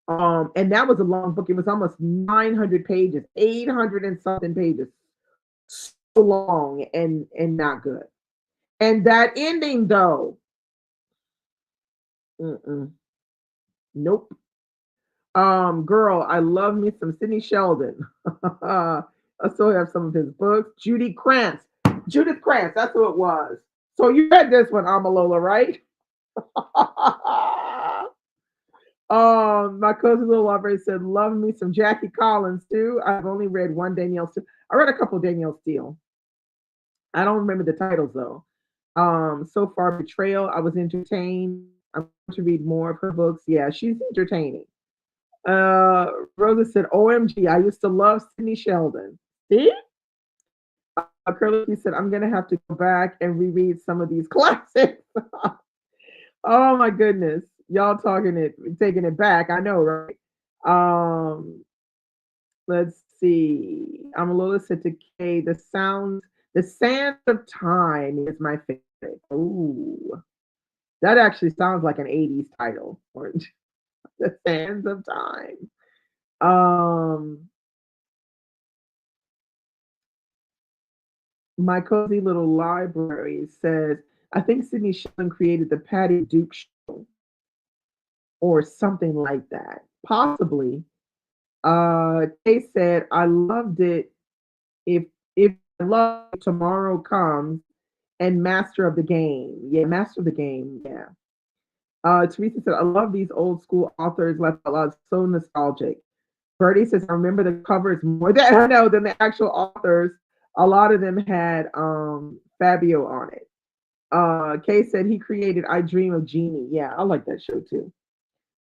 [SPEAKER 1] And that was a long book. It was almost 900 pages, 800 and something pages. So long and not good. And that ending though, mm-mm, nope. Girl, I love me some Sidney Sheldon. I still have some of his books. Judith Krantz, that's who it was. So you read this one, Amalola, right? My cousin Little Library said, love me some Jackie Collins too. I've only read one Danielle Steele. I read a couple of Danielle Steele. I don't remember the titles though. So far, Betrayal, I was entertained. I'm going to read more of her books. Yeah, she's entertaining. Uh, Rosa said, OMG, I used to love Sidney Sheldon. See? Curly said, I'm going to have to go back and reread some of these classics. Oh my goodness. Y'all taking it back. I know, right? Um, let's see. Amalola said to Kay, the sands of time is my favorite. Ooh, that actually sounds like an 80s title. Or the sands of time. Um, my cozy little library says, I think Sidney Sheldon created the Patty Duke show or something like that. Possibly. Kay said, I loved it. If I love it, Tomorrow Comes and Master of the Game. Yeah, Master of the Game. Yeah. Teresa said, I love these old school authors left a lot so nostalgic. Bertie says, I remember the covers more than I know than the actual authors. A lot of them had Fabio on it. Kay said he created I Dream of Jeannie. Yeah, I like that show too.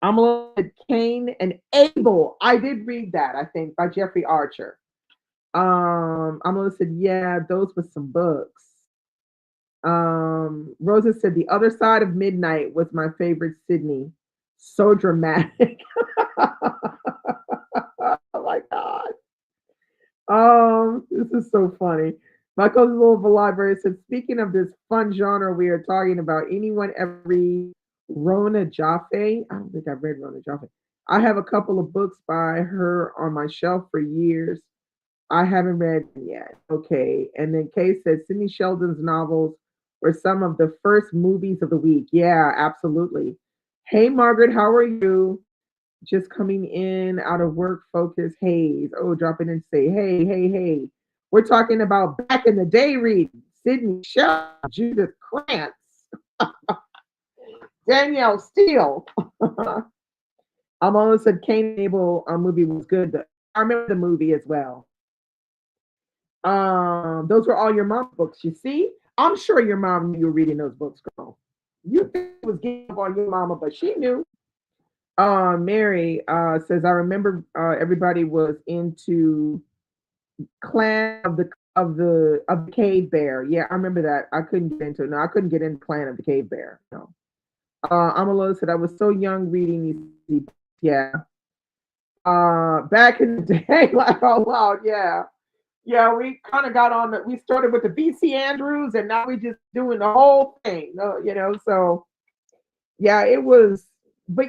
[SPEAKER 1] I'm a little bit Cain and Abel. I did read that, I think, by Jeffrey Archer. Amala said, yeah, those were some books. Rosa said, The Other Side of Midnight was my favorite Sydney. So dramatic. Oh my God. This is so funny. My cousin Little Library said, speaking of this fun genre we are talking about, anyone ever read Rona Jaffe? I don't think I've read Rona Jaffe. I have a couple of books by her on my shelf for years. I haven't read them yet. Okay. And then Kay said Sidney Sheldon's novels were some of the first movies of the week. Yeah, absolutely. Hey, Margaret, how are you? Just coming in out of work, focus, Hayes. Oh, dropping in to say, hey, hey, hey. We're talking about back in the day reading. Sidney Sheldon, Judith Krantz, Danielle Steele. I'm almost said Cain and Abel movie was good. I remember the movie as well. Those were all your mom books. You see, I'm sure your mom knew you were reading those books, girl. You think it was giving up on your mama, but she knew. Mary says, I remember everybody was into Clan of the Cave Bear. Yeah, I remember that. I couldn't get into it. No, I couldn't get into Clan of the Cave Bear. No. Amalo said, I was so young reading these. Yeah. Back in the day, like out loud. Yeah. Yeah, we kind of got on we started with the VC Andrews and now we just doing the whole thing, so yeah, it was, but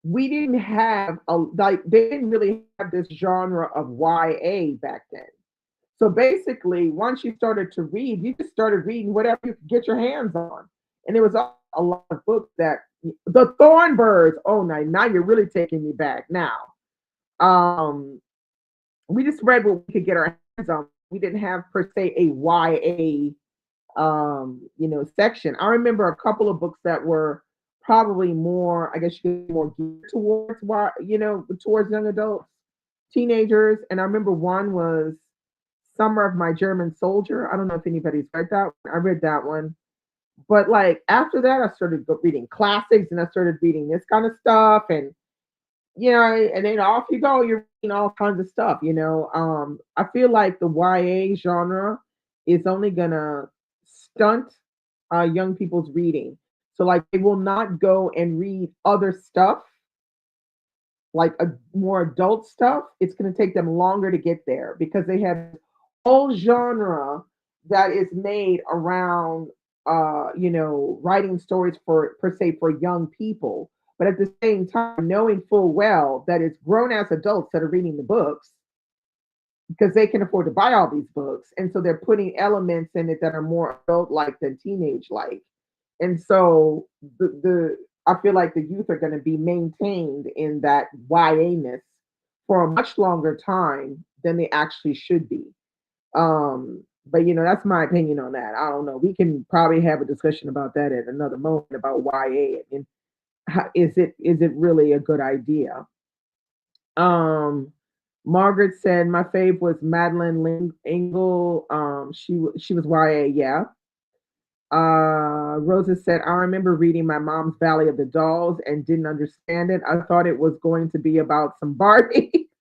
[SPEAKER 1] we didn't have like they didn't really have this genre of YA back then. So basically, once you started to read, you just started reading whatever you could get your hands on. And there was a lot of books that the Thornbirds, oh now you're really taking me back now. Um we just read what we could get our hands on. We didn't have per se a YA section. I remember a couple of books that were probably more, I guess you could more geared towards towards young adults, teenagers. And I remember one was Summer of My German Soldier. I don't know if anybody's read that one. I read that one. But like after that, I started reading classics and I started reading this kind of stuff. And then off you go, you're reading all kinds of stuff. I feel like the YA genre is only gonna stunt young people's reading. So like they will not go and read other stuff like a more adult stuff, it's going to take them longer to get there because they have whole genre that is made around writing stories for per se for young people, but at the same time knowing full well that it's grown ass adults that are reading the books because they can afford to buy all these books, and so they're putting elements in it that are more adult like than teenage like. And so the I feel like the youth are going to be maintained in that YA-ness for a much longer time than they actually should be. But that's my opinion on that. I don't know. We can probably have a discussion about that at another moment about YA and how, is it really a good idea? Um, Margaret said my fave was Madeline Engel. She was YA, yeah. Rosa said I remember reading my mom's Valley of the Dolls and didn't understand it. I thought it was going to be about some Barbie.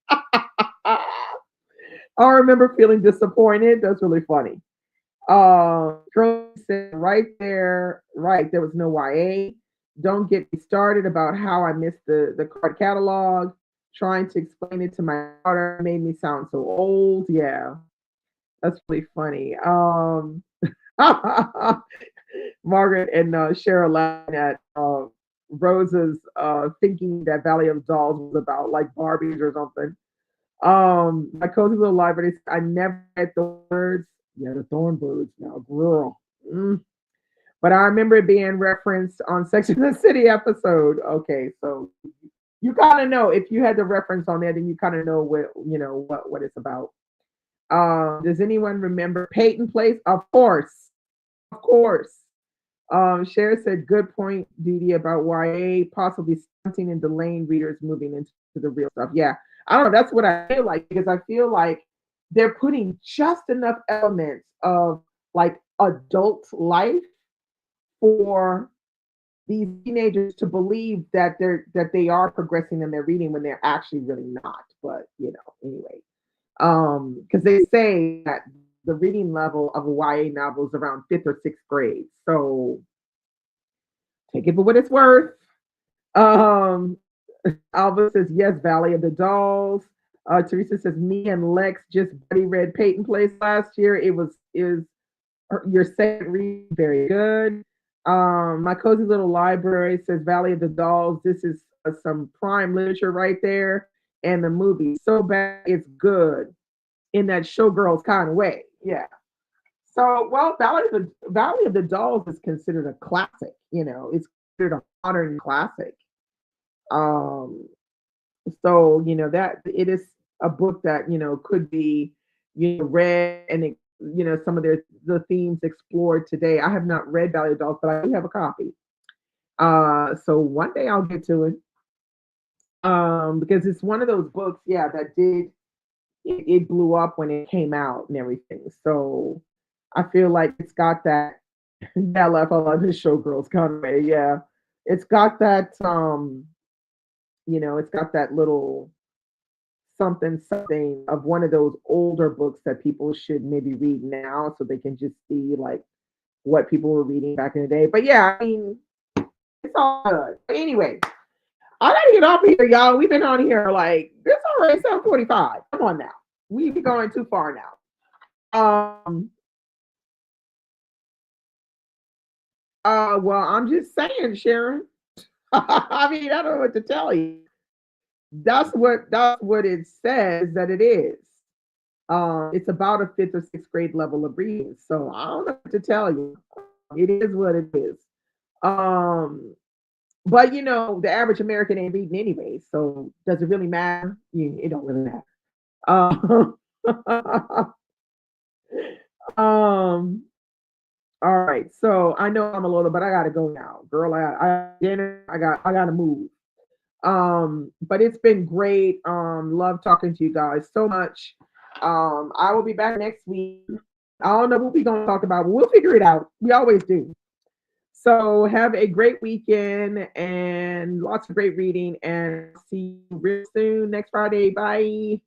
[SPEAKER 1] I remember feeling disappointed. That's really funny. Girl said right there, right, there was no YA. Don't get me started about how I missed the card catalog. Trying to explain it to my daughter made me sound so old. Yeah, that's really funny. Margaret and Cheryl laughing at Rosa's thinking that Valley of Dolls was about like Barbies or something. My cozy little library. I never read the words. Yeah, the Thornbirds. Now, girl. But I remember it being referenced on Sex and the City episode. Okay, so you kind of know if you had the reference on there, then you kind of know what it's about. Does anyone remember Peyton Place? Of course, of course. Cher said, good point, Didi, about YA possibly stunting and delaying readers moving into the real stuff. Yeah, I don't know. That's what I feel like because I feel like they're putting just enough elements of like adult life for these teenagers to believe that they are progressing in their reading when they're actually really not. But anyway, because they say that the reading level of a YA novel is around fifth or sixth grade. So take it for what it's worth. Um, Alva says yes, Valley of the Dolls. Teresa says me and Lex just buddy read Peyton Place last year. It was is your second read very good. My cozy little library says Valley of the Dolls. This is some prime literature right there, and the movie so bad it's good in that showgirls kind of way. Yeah. So, well, Valley of the Dolls is considered a classic. It's considered a modern classic. Um, so that it is a book that could be read and some of the themes explored today. I have not read Valley of Dolls, but I do have a copy. So one day I'll get to it. Because it's one of those books, yeah, that it blew up when it came out and everything. So I feel like it's got that that left a lot of showgirls kind of way. Yeah, it's got that it's got that little something something of one of those older books that people should maybe read now so they can just see like what people were reading back in the day. But yeah, I mean, it's all good. But anyway, I gotta get off here, y'all. We've been on here like it's already 7:45. Come on now. We be going too far now. Well, I'm just saying, Sharon. I mean, I don't know what to tell you. That's what it says that it is. It's about a fifth or sixth grade level of reading. So I don't know what to tell you. It is what it is. Um, but the average American ain't reading anyway. So does it really matter? Yeah, it don't really matter. Um, all right. So I know I'm a little, but I gotta go now, girl. I dinner. I gotta move. But it's been great. Love talking to you guys so much. I will be back next week. I don't know what we're gonna talk about, but we'll figure it out. We always do. So have a great weekend and lots of great reading and see you real soon next Friday. Bye.